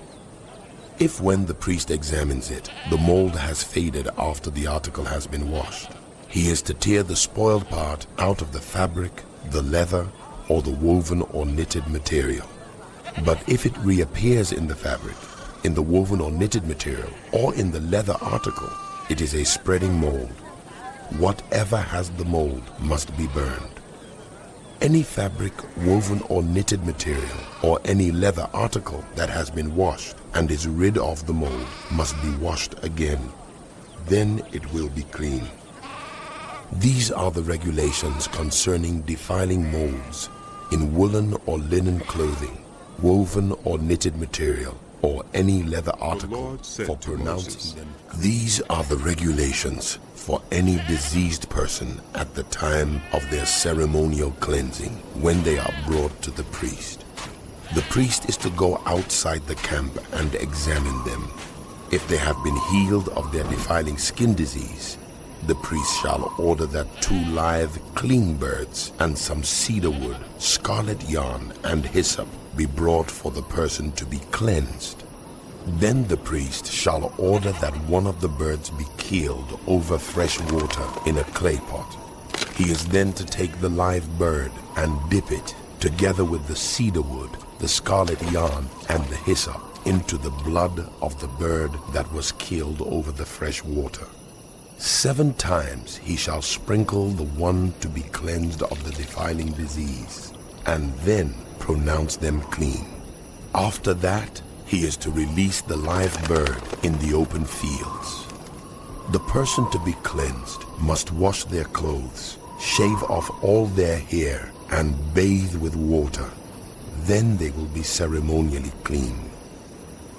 If when the priest examines it, the mold has faded after the article has been washed, he is to tear the spoiled part out of the fabric, the leather, or the woven or knitted material. But if it reappears in the fabric, in the woven or knitted material, or in the leather article, it is a spreading mold. Whatever has the mold must be burned. Any fabric, woven or knitted material, or any leather article that has been washed and is rid of the mold must be washed again. Then it will be clean. These are the regulations concerning defiling molds in woolen or linen clothing, woven or knitted material, or any leather article for pronouncing them. These are the regulations for any diseased person at the time of their ceremonial cleansing when they are brought to the priest. The priest is to go outside the camp and examine them. If they have been healed of their defiling skin disease, the priest shall order that 2 live, clean birds and some cedar wood, scarlet yarn, and hyssop be brought for the person to be cleansed. Then the priest shall order that one of the birds be killed over fresh water in a clay pot. He is then to take the live bird and dip it, together with the cedar wood, the scarlet yarn, and the hyssop, into the blood of the bird that was killed over the fresh water. 7 times he shall sprinkle the one to be cleansed of the defiling disease, and then pronounce them clean. After that, he is to release the live bird in the open fields. The person to be cleansed must wash their clothes, shave off all their hair, and bathe with water. Then they will be ceremonially clean.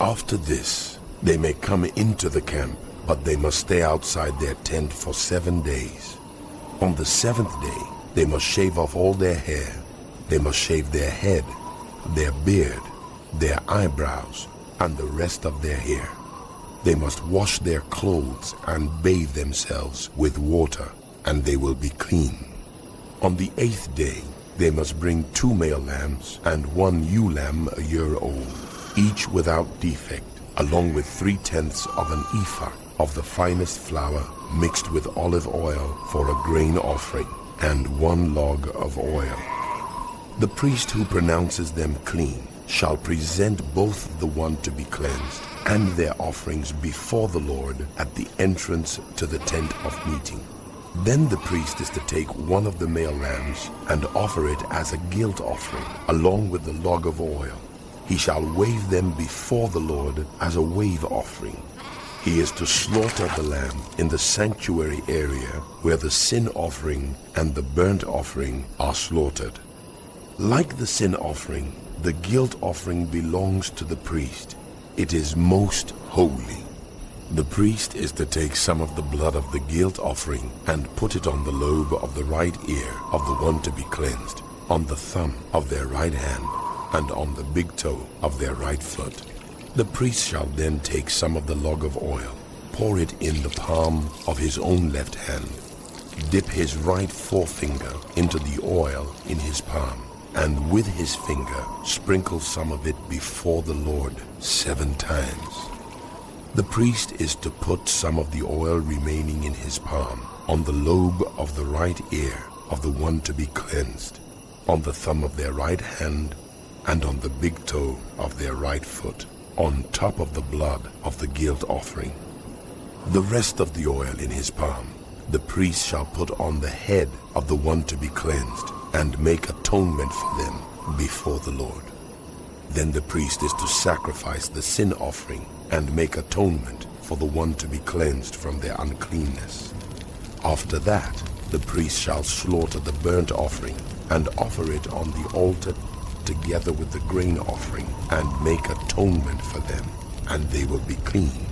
After this, they may come into the camp, but they must stay outside their tent for 7 days. On the 7th day, they must shave off all their hair. They must shave their head, their beard, their eyebrows, and the rest of their hair. They must wash their clothes and bathe themselves with water, and they will be clean. On the 8th day, they must bring 2 male lambs and 1 ewe lamb a year old, each without defect, along with 3/10 of an ephah of the finest flour mixed with olive oil for a grain offering, and 1 log of oil. The priest who pronounces them clean shall present both the one to be cleansed and their offerings before the Lord at the entrance to the tent of meeting. Then the priest is to take 1 of the male lambs and offer it as a guilt offering, along with the log of oil. He shall wave them before the Lord as a wave offering. He is to slaughter the lamb in the sanctuary area where the sin offering and the burnt offering are slaughtered. Like the sin offering, the guilt offering belongs to the priest. It is most holy. The priest is to take some of the blood of the guilt offering and put it on the lobe of the right ear of the one to be cleansed, on the thumb of their right hand, and on the big toe of their right foot. The priest shall then take some of the log of oil, pour it in the palm of his own left hand, dip his right forefinger into the oil in his palm, and with his finger sprinkle some of it before the Lord 7 times. The priest is to put some of the oil remaining in his palm on the lobe of the right ear of the one to be cleansed, on the thumb of their right hand, and on the big toe of their right foot, on top of the blood of the guilt offering. The rest of the oil in his palm the priest shall put on the head of the one to be cleansed, and make atonement for them before the Lord. Then the priest is to sacrifice the sin offering and make atonement for the one to be cleansed from their uncleanness. After that, the priest shall slaughter the burnt offering and offer it on the altar together with the grain offering, and make atonement for them, and they will be clean.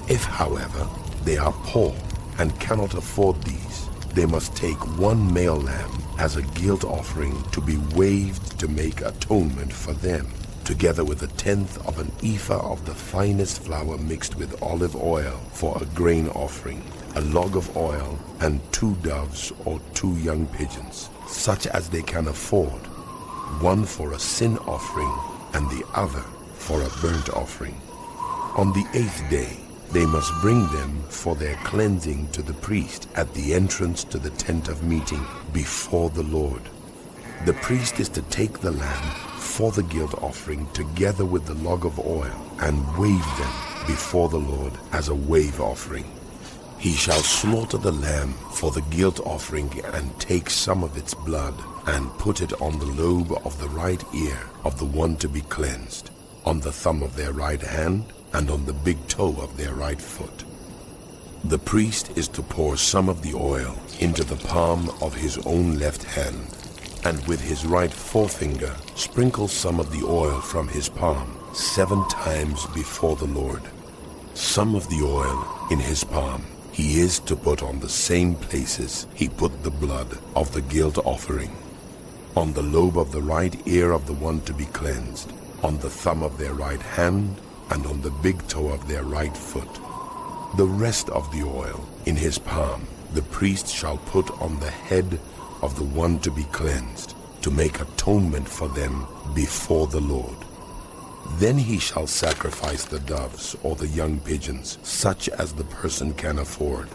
If, however, they are poor and cannot afford these, they must take one male lamb as a guilt offering to be waved to make atonement for them, together with 1/10 of an ephah of the finest flour mixed with olive oil for a grain offering, a log of oil, and 2 doves or 2 young pigeons, such as they can afford, one for a sin offering and the other for a burnt offering. On the 8th day, they must bring them for their cleansing to the priest at the entrance to the tent of meeting before the Lord. The priest is to take the lamb for the guilt offering together with the log of oil and wave them before the Lord as a wave offering. He shall slaughter the lamb for the guilt offering and take some of its blood and put it on the lobe of the right ear of the one to be cleansed, on the thumb of their right hand, and on the big toe of their right foot. The priest is to pour some of the oil into the palm of his own left hand, and with his right forefinger sprinkle some of the oil from his palm 7 times before the Lord. Some of the oil in his palm he is to put on the same places he put the blood of the guilt offering, on the lobe of the right ear of the one to be cleansed, on the thumb of their right hand, and on the big toe of their right foot. The rest of the oil in his palm the priest shall put on the head of the one to be cleansed, to make atonement for them before the Lord. Then he shall sacrifice the doves or the young pigeons, such as the person can afford,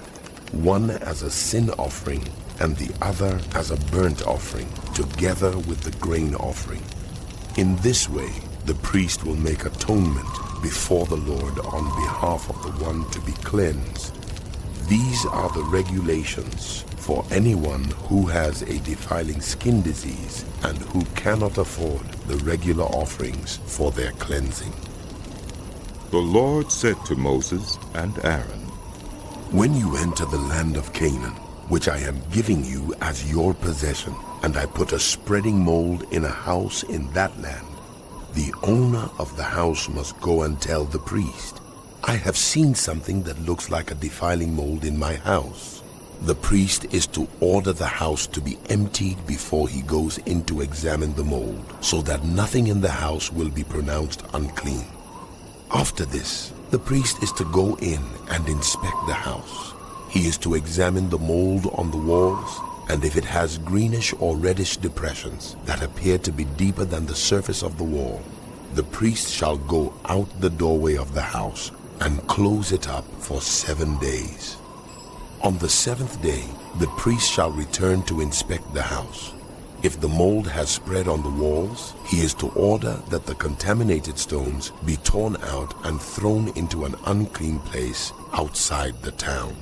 one as a sin offering and the other as a burnt offering, together with the grain offering. In this way the priest will make atonement before the Lord on behalf of the one to be cleansed. These are the regulations for anyone who has a defiling skin disease and who cannot afford the regular offerings for their cleansing. The Lord said to Moses and Aaron, When you enter the land of Canaan, which I am giving you as your possession, and I put a spreading mold in a house in that land, the owner of the house must go and tell the priest, I have seen something that looks like a defiling mold in my house. The priest is to order the house to be emptied before he goes in to examine the mold, so that nothing in the house will be pronounced unclean. After this, the priest is to go in and inspect the house. He is to examine the mold on the walls, and if it has greenish or reddish depressions that appear to be deeper than the surface of the wall, the priest shall go out the doorway of the house and close it up for 7 days. On the 7th day, the priest shall return to inspect the house. If the mold has spread on the walls, he is to order that the contaminated stones be torn out and thrown into an unclean place outside the town.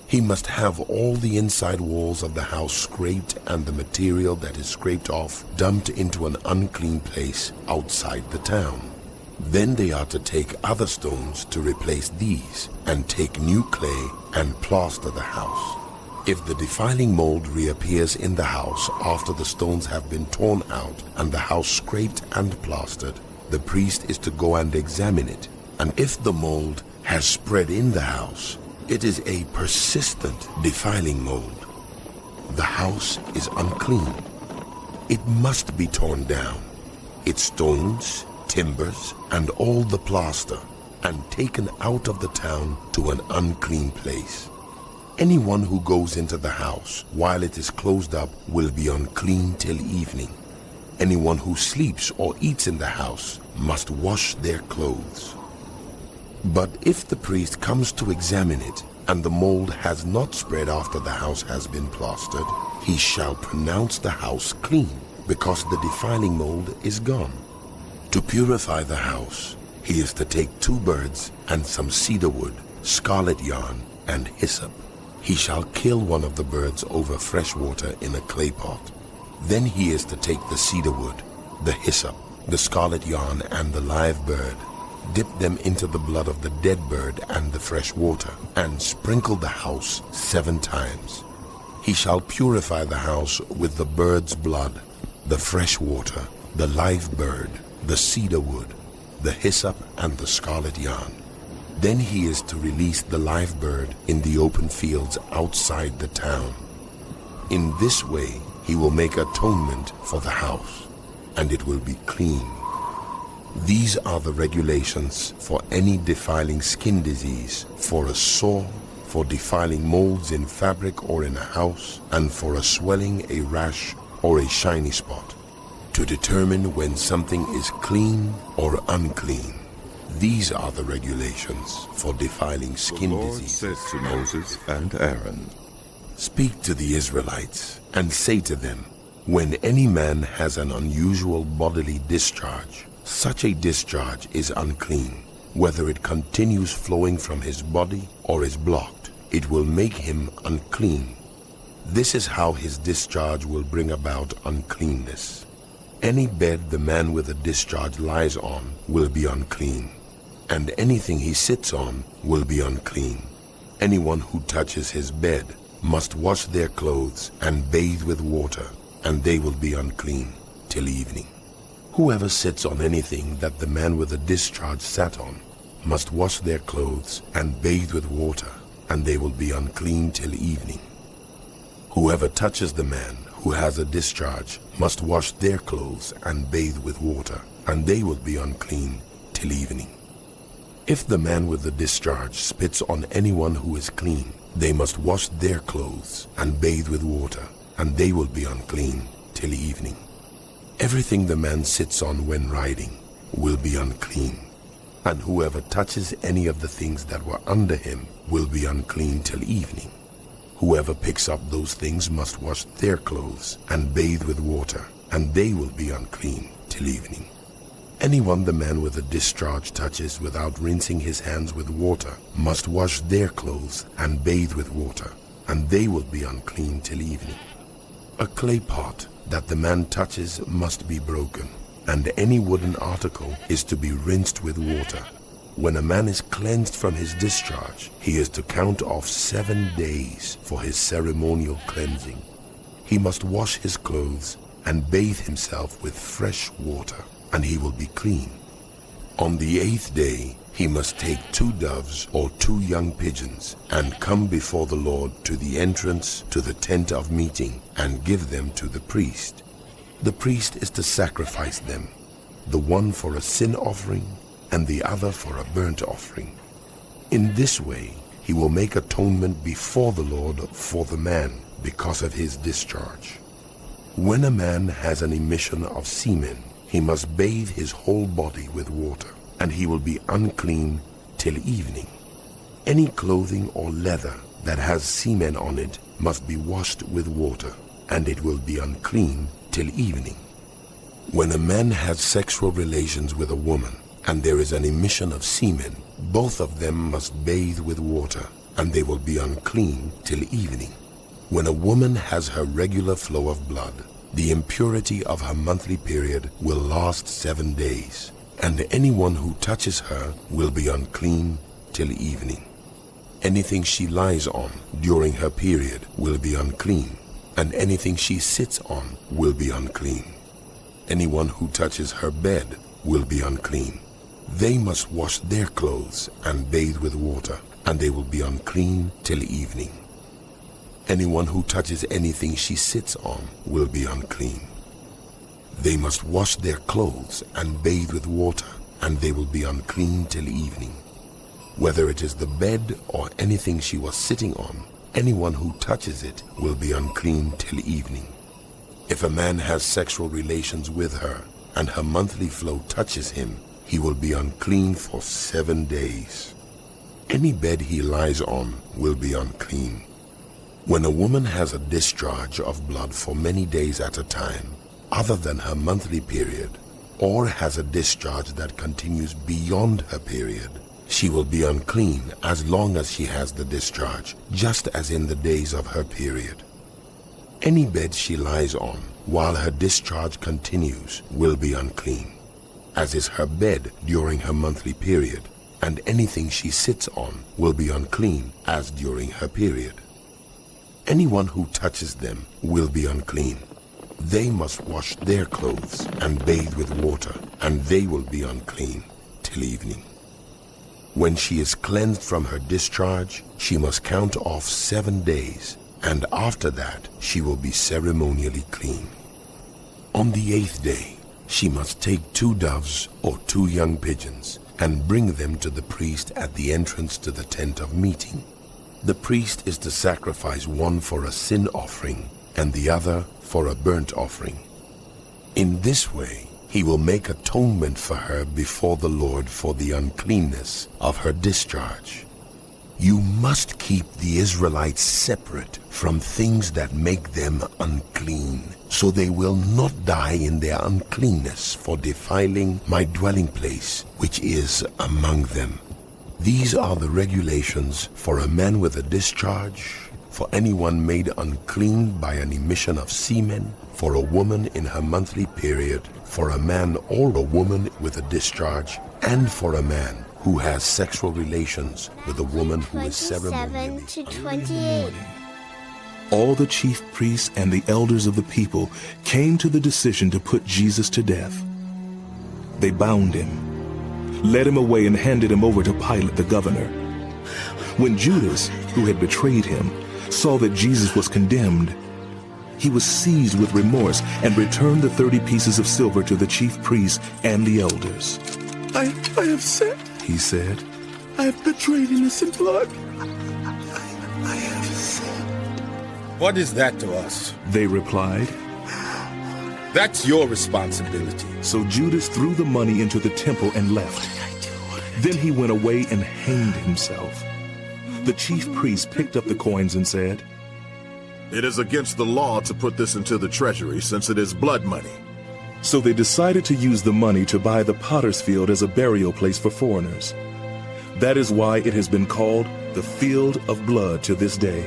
He must have all the inside walls of the house scraped and the material that is scraped off dumped into an unclean place outside the town. Then they are to take other stones to replace these and take new clay and plaster the house. If the defiling mold reappears in the house after the stones have been torn out and the house scraped and plastered, the priest is to go and examine it. And if the mold has spread in the house, it is a persistent defiling mold. The house is unclean. It must be torn down, its stones, timbers, and all the plaster, and taken out of the town to an unclean place. Anyone who goes into the house while it is closed up will be unclean till evening. Anyone who sleeps or eats in the house must wash their clothes. But if the priest comes to examine it and the mold has not spread after the house has been plastered, he shall pronounce the house clean, because the defiling mold is gone. To purify the house, he is to take 2 birds and some cedar wood, scarlet yarn, and hyssop. He shall kill one of the birds over fresh water in a clay pot. Then he is to take the cedar wood, the hyssop, the scarlet yarn, and the live bird, dip them into the blood of the dead bird and the fresh water, and sprinkle the house 7 times. He shall purify the house with the bird's blood, the fresh water, the live bird, the cedar wood, the hyssop, and the scarlet yarn. Then he is to release the live bird in the open fields outside the town. In this way he will make atonement for the house, and it will be clean. These are the regulations for any defiling skin disease, for a sore, for defiling molds in fabric or in a house, and for a swelling, a rash, or a shiny spot, to determine when something is clean or unclean. These are the regulations for defiling skin The Lord disease. said to Moses and Aaron, Speak to the Israelites and say to them, when any man has an unusual bodily discharge, such a discharge is unclean. Whether it continues flowing from his body or is blocked, it will make him unclean. This is how his discharge will bring about uncleanness. Any bed the man with a discharge lies on will be unclean, and anything he sits on will be unclean. Anyone who touches his bed must wash their clothes and bathe with water, and they will be unclean till evening. Whoever sits on anything that the man with a discharge sat on must wash their clothes and bathe with water, and they will be unclean till evening. Whoever touches the man who has a discharge must wash their clothes and bathe with water, and they will be unclean till evening. If the man with the discharge spits on anyone who is clean, they must wash their clothes and bathe with water, and they will be unclean till evening. Everything the man sits on when riding will be unclean, and whoever touches any of the things that were under him will be unclean till evening. Whoever picks up those things must wash their clothes and bathe with water, and they will be unclean till evening. Anyone the man with a discharge touches without rinsing his hands with water must wash their clothes and bathe with water, and they will be unclean till evening. A clay pot that the man touches must be broken, and any wooden article is to be rinsed with water. When a man is cleansed from his discharge, he is to count off 7 days for his ceremonial cleansing. He must wash his clothes and bathe himself with fresh water, and he will be clean. On the 8th day, he must take 2 doves or 2 young pigeons and come before the Lord to the entrance to the tent of meeting and give them to the priest. The priest is to sacrifice them, the one for a sin offering and the other for a burnt offering. In this way, he will make atonement before the Lord for the man because of his discharge. When a man has an emission of semen, he must bathe his whole body with water, and he will be unclean till evening. Any clothing or leather that has semen on it must be washed with water, and it will be unclean till evening. When a man has sexual relations with a woman, and there is an emission of semen, both of them must bathe with water, and they will be unclean till evening. When a woman has her regular flow of blood, the impurity of her monthly period will last 7 days, and anyone who touches her will be unclean till evening. Anything she lies on during her period will be unclean, and anything she sits on will be unclean. Anyone who touches her bed will be unclean. They must wash their clothes and bathe with water, and they will be unclean till evening. Anyone who touches anything she sits on will be unclean. They must wash their clothes and bathe with water, and they will be unclean till evening. Whether it is the bed or anything she was sitting on, anyone who touches it will be unclean till evening. If a man has sexual relations with her, and her monthly flow touches him, he will be unclean for 7 days. Any bed he lies on will be unclean. When a woman has a discharge of blood for many days at a time, other than her monthly period, or has a discharge that continues beyond her period, she will be unclean as long as she has the discharge, just as in the days of her period. Any bed she lies on while her discharge continues will be unclean, as is her bed during her monthly period, and anything she sits on will be unclean as during her period. Anyone who touches them will be unclean. They must wash their clothes and bathe with water, and they will be unclean till evening. When she is cleansed from her discharge, she must count off 7 days, and after that she will be ceremonially clean. On the 8th day, she must take 2 doves or 2 young pigeons and bring them to the priest at the entrance to the tent of meeting. The priest is to sacrifice one for a sin offering and the other for a burnt offering. In this way, he will make atonement for her before the Lord for the uncleanness of her discharge. You must keep the Israelites separate from things that make them unclean, so they will not die in their uncleanness for defiling my dwelling place, which is among them. These are the regulations for a man with a discharge, for anyone made unclean by an emission of semen, for a woman in her monthly period, for a man or a woman with a discharge, and for a man who has sexual relations with a woman who is 27 ceremonially to 28. All the chief priests and the elders of the people came to the decision to put Jesus to death. They bound him, led him away, and handed him over to Pilate the governor. When Judas, who had betrayed him, saw that Jesus was condemned, he was seized with remorse and returned the 30 pieces of silver to the chief priests and the elders. I have sinned, he said. I have betrayed innocent blood. I have sinned. What is that to us? They replied. That's your responsibility. So Judas threw the money into the temple and left. Then he went away and hanged himself. The chief priest picked up the coins and said, "It is against the law to put this into the treasury, since it is blood money." So they decided to use the money to buy the potter's field as a burial place for foreigners. That is why it has been called the Field of Blood to this day.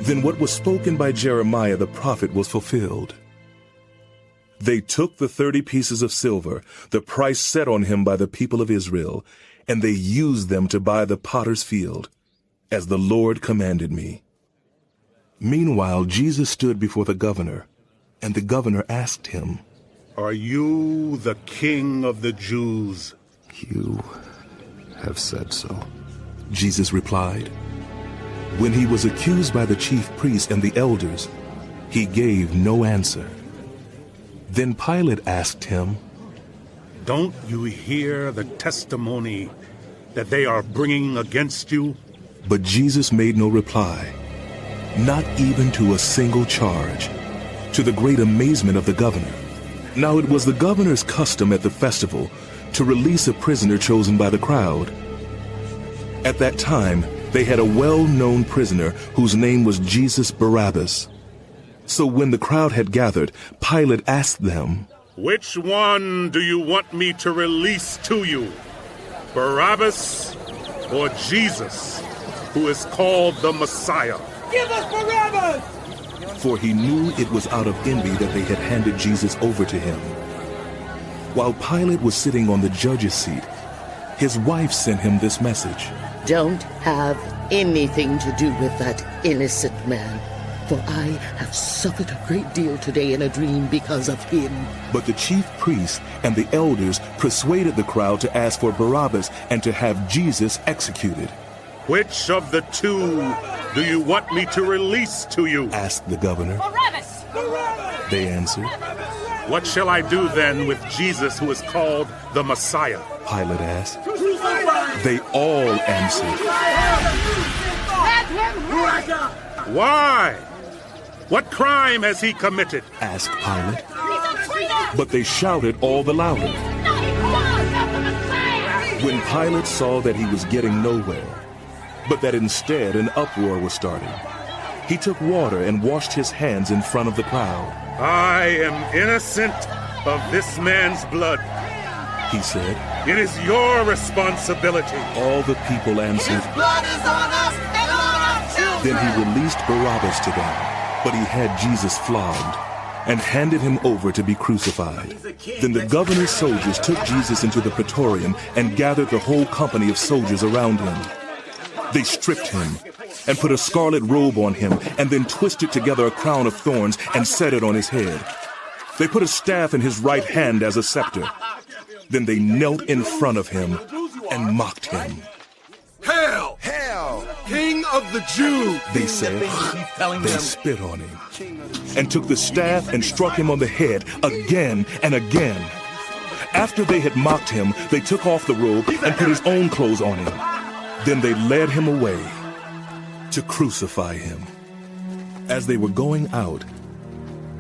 Then what was spoken by Jeremiah the prophet was fulfilled. They took the 30 pieces of silver, the price set on him by the people of Israel, and they used them to buy the potter's field, as the Lord commanded me. Meanwhile, Jesus stood before the governor, and the governor asked him, "Are you the king of the Jews?" "You have said so," Jesus replied. When he was accused by the chief priests and the elders, he gave no answer. Then Pilate asked him, "Don't you hear the testimony that they are bringing against you?" But Jesus made no reply, not even to a single charge, to the great amazement of the governor. Now it was the governor's custom at the festival to release a prisoner chosen by the crowd. At that time, they had a well-known prisoner whose name was Jesus Barabbas. So when the crowd had gathered, Pilate asked them, "Which one do you want me to release to you? Barabbas or Jesus, who is called the Messiah?" "Give us Barabbas!" For he knew it was out of envy that they had handed Jesus over to him. While Pilate was sitting on the judge's seat, his wife sent him this message. "Don't have anything to do with that innocent man, for I have suffered a great deal today in a dream because of him." But the chief priests and the elders persuaded the crowd to ask for Barabbas and to have Jesus executed. "Which of the two do you want me to release to you?" asked the governor. "Barabbas!" They answered. "What shall I do then with Jesus, who is called the Messiah?" Pilate asked. They all answered. "Why? What crime has he committed?" asked Pilate. But they shouted all the louder. When Pilate saw that he was getting nowhere, but that instead an uproar was starting, he took water and washed his hands in front of the crowd. I am innocent of this man's blood, he said. It is your responsibility. All the people answered, His blood is on us and on our children. Then he released Barabbas to them, but he had Jesus flogged and handed him over to be crucified. Then the governor's soldiers took Jesus into the praetorium and gathered the whole company of soldiers around him. They stripped him and put a scarlet robe on him and then twisted together a crown of thorns and set it on his head. They put a staff in his right hand as a scepter. Then they knelt in front of him and mocked him. Hail! Hail! King of the Jews! They said. They spit on him and took the staff and struck him on the head again and again. After they had mocked him, they took off the robe and put his own clothes on him. Then they led him away to crucify him. As they were going out,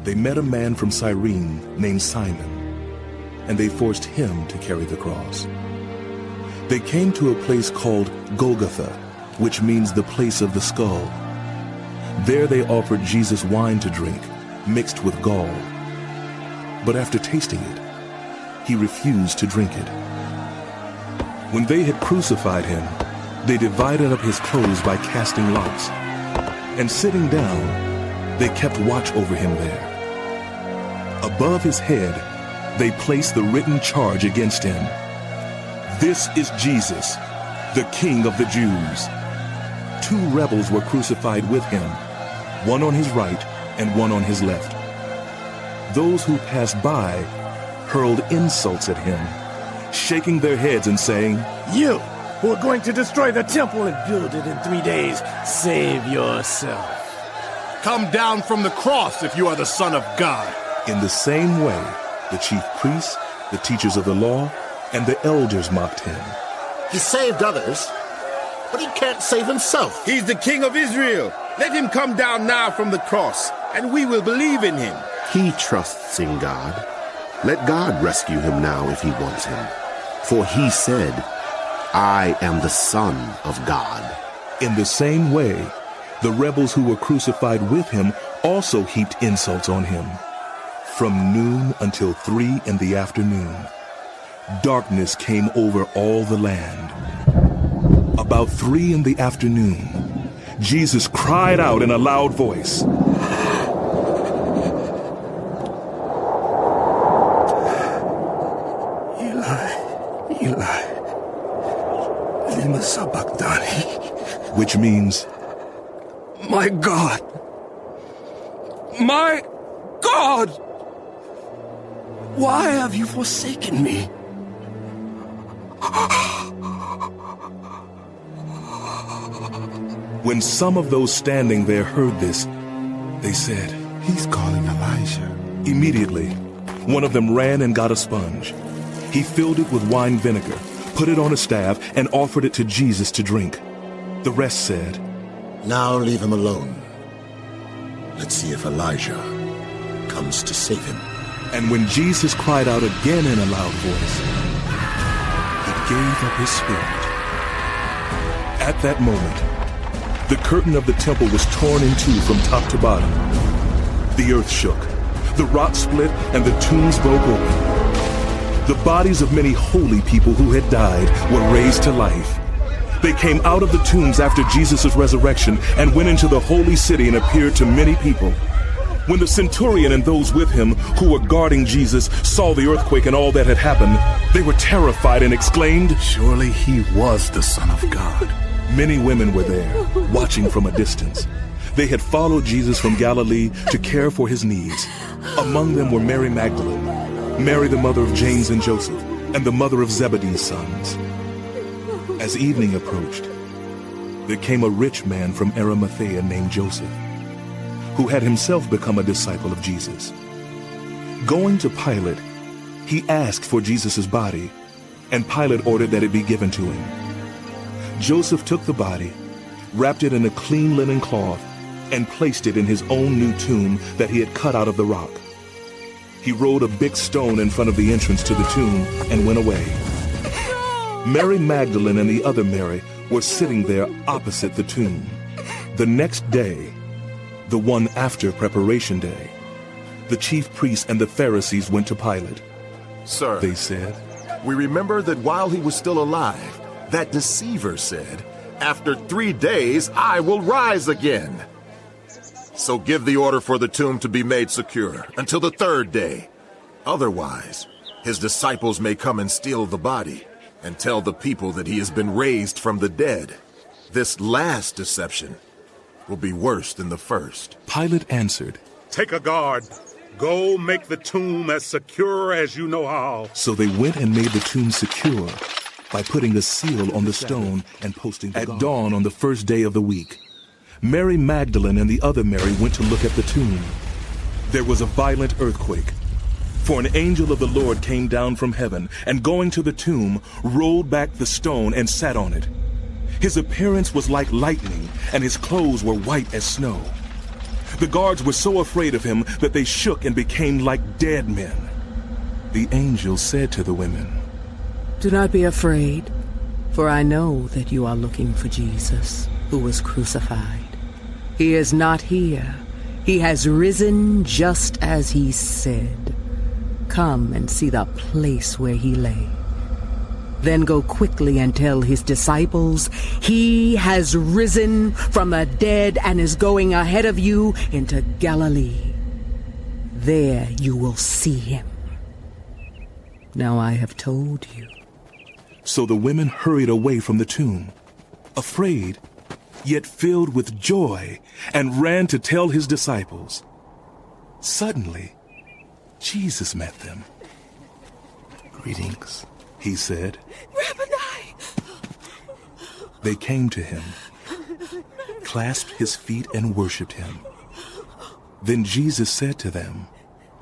they met a man from Cyrene named Simon, and they forced him to carry the cross. They came to a place called Golgotha, which means the place of the skull. There they offered Jesus wine to drink, mixed with gall. But after tasting it, he refused to drink it. When they had crucified him, they divided up his clothes by casting lots. And sitting down, they kept watch over him there. Above his head, they placed the written charge against him. This is Jesus, the King of the Jews. 2 rebels were crucified with him, one on his right and one on his left. Those who passed by hurled insults at him, shaking their heads and saying, "You who are going to destroy the temple and build it in 3 days, save yourself. Come down from the cross if you are the Son of God." In the same way, the chief priests, the teachers of the law, and the elders mocked him. He saved others, but he can't save himself. He's the King of Israel. Let him come down now from the cross, and we will believe in him. He trusts in God. Let God rescue him now if he wants him. For he said, "I am the Son of God." In the same way, the rebels who were crucified with him also heaped insults on him. From noon until 3 in the afternoon, darkness came over all the land. About 3 in the afternoon, Jesus cried out in a loud voice, Eli, Eli, lima sabachthani, which means, my God, my God, why have you forsaken me? When some of those standing there heard this, they said, "He's calling Elijah." Immediately, one of them ran and got a sponge. He filled it with wine vinegar, put it on a staff, and offered it to Jesus to drink. The rest said, Now leave him alone. Let's see if Elijah comes to save him. And when Jesus cried out again in a loud voice, he gave up his spirit. At that moment, the curtain of the temple was torn in 2 from top to bottom. The earth shook, the rock split, and the tombs broke open. The bodies of many holy people who had died were raised to life. They came out of the tombs after Jesus' resurrection and went into the holy city and appeared to many people. When the centurion and those with him who were guarding Jesus saw the earthquake and all that had happened, they were terrified and exclaimed, "Surely he was the Son of God." Many women were there, watching from a distance. They had followed Jesus from Galilee to care for his needs. Among them were Mary Magdalene, Mary the mother of James and Joseph, and the mother of Zebedee's sons. As evening approached, there came a rich man from Arimathea named Joseph, who had himself become a disciple of Jesus. Going to Pilate, he asked for Jesus' body, and Pilate ordered that it be given to him. Joseph took the body, wrapped it in a clean linen cloth, and placed it in his own new tomb that he had cut out of the rock. He rolled a big stone in front of the entrance to the tomb and went away. Mary Magdalene and the other Mary were sitting there opposite the tomb. The next day, the one after Preparation Day, the chief priests and the Pharisees went to Pilate. Sir, they said, we remember that while he was still alive, that deceiver said, "After 3 days I will rise again." So give the order for the tomb to be made secure until the 3rd day. Otherwise, his disciples may come and steal the body and tell the people that he has been raised from the dead. This last deception will be worse than the first. Pilate answered, "Take a guard. Go make the tomb as secure as you know how." So they went and made the tomb secure by putting a seal on the stone and posting the guard. At dawn on the 1st day of the week, Mary Magdalene and the other Mary went to look at the tomb. There was a violent earthquake, for an angel of the Lord came down from heaven and going to the tomb, rolled back the stone and sat on it. His appearance was like lightning, and his clothes were white as snow. The guards were so afraid of him that they shook and became like dead men. The angel said to the women, "Do not be afraid, for I know that you are looking for Jesus, who was crucified. He is not here. He has risen just as he said. Come and see the place where he lay. Then go quickly and tell his disciples, he has risen from the dead and is going ahead of you into Galilee. There you will see him. Now I have told you." So the women hurried away from the tomb, afraid, yet filled with joy, and ran to tell his disciples. Suddenly, Jesus met them. "Greetings," he said. "Rabboni!" They came to him, clasped his feet, and worshipped him. Then Jesus said to them,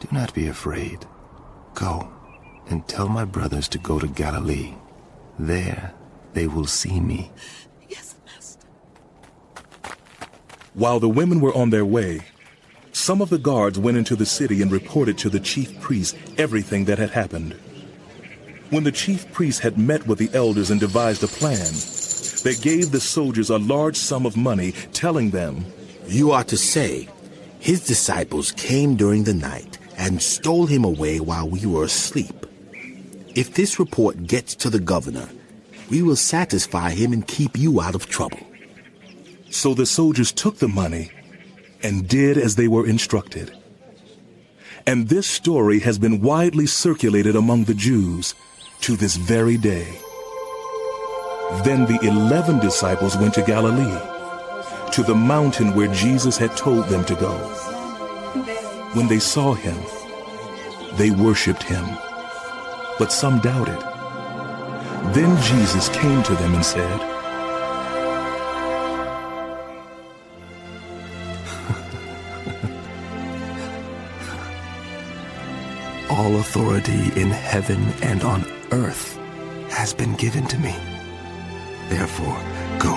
"Do not be afraid. Go and tell my brothers to go to Galilee. There they will see me." "Yes, Master." While the women were on their way, some of the guards went into the city and reported to the chief priests everything that had happened. When the chief priests had met with the elders and devised a plan, they gave the soldiers a large sum of money, telling them, "You are to say, his disciples came during the night and stole him away while we were asleep. If this report gets to the governor, we will satisfy him and keep you out of trouble." So the soldiers took the money and did as they were instructed. And this story has been widely circulated among the Jews to this very day. Then the 11 disciples went to Galilee, to the mountain where Jesus had told them to go. When they saw him, they worshipped him, but some doubted. Then Jesus came to them and said, "All authority in heaven and on earth has been given to me. Therefore, go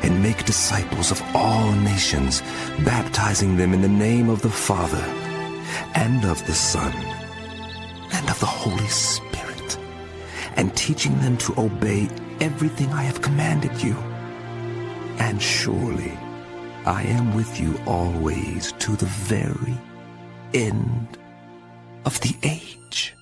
and make disciples of all nations, baptizing them in the name of the Father, and of the Son, and of the Holy Spirit, and teaching them to obey everything I have commanded you. And surely I am with you always to the very end of the age."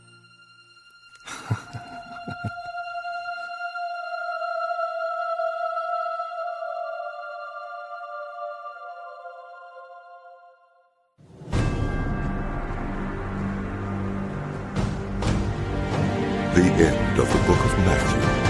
The end of the book of Matthew.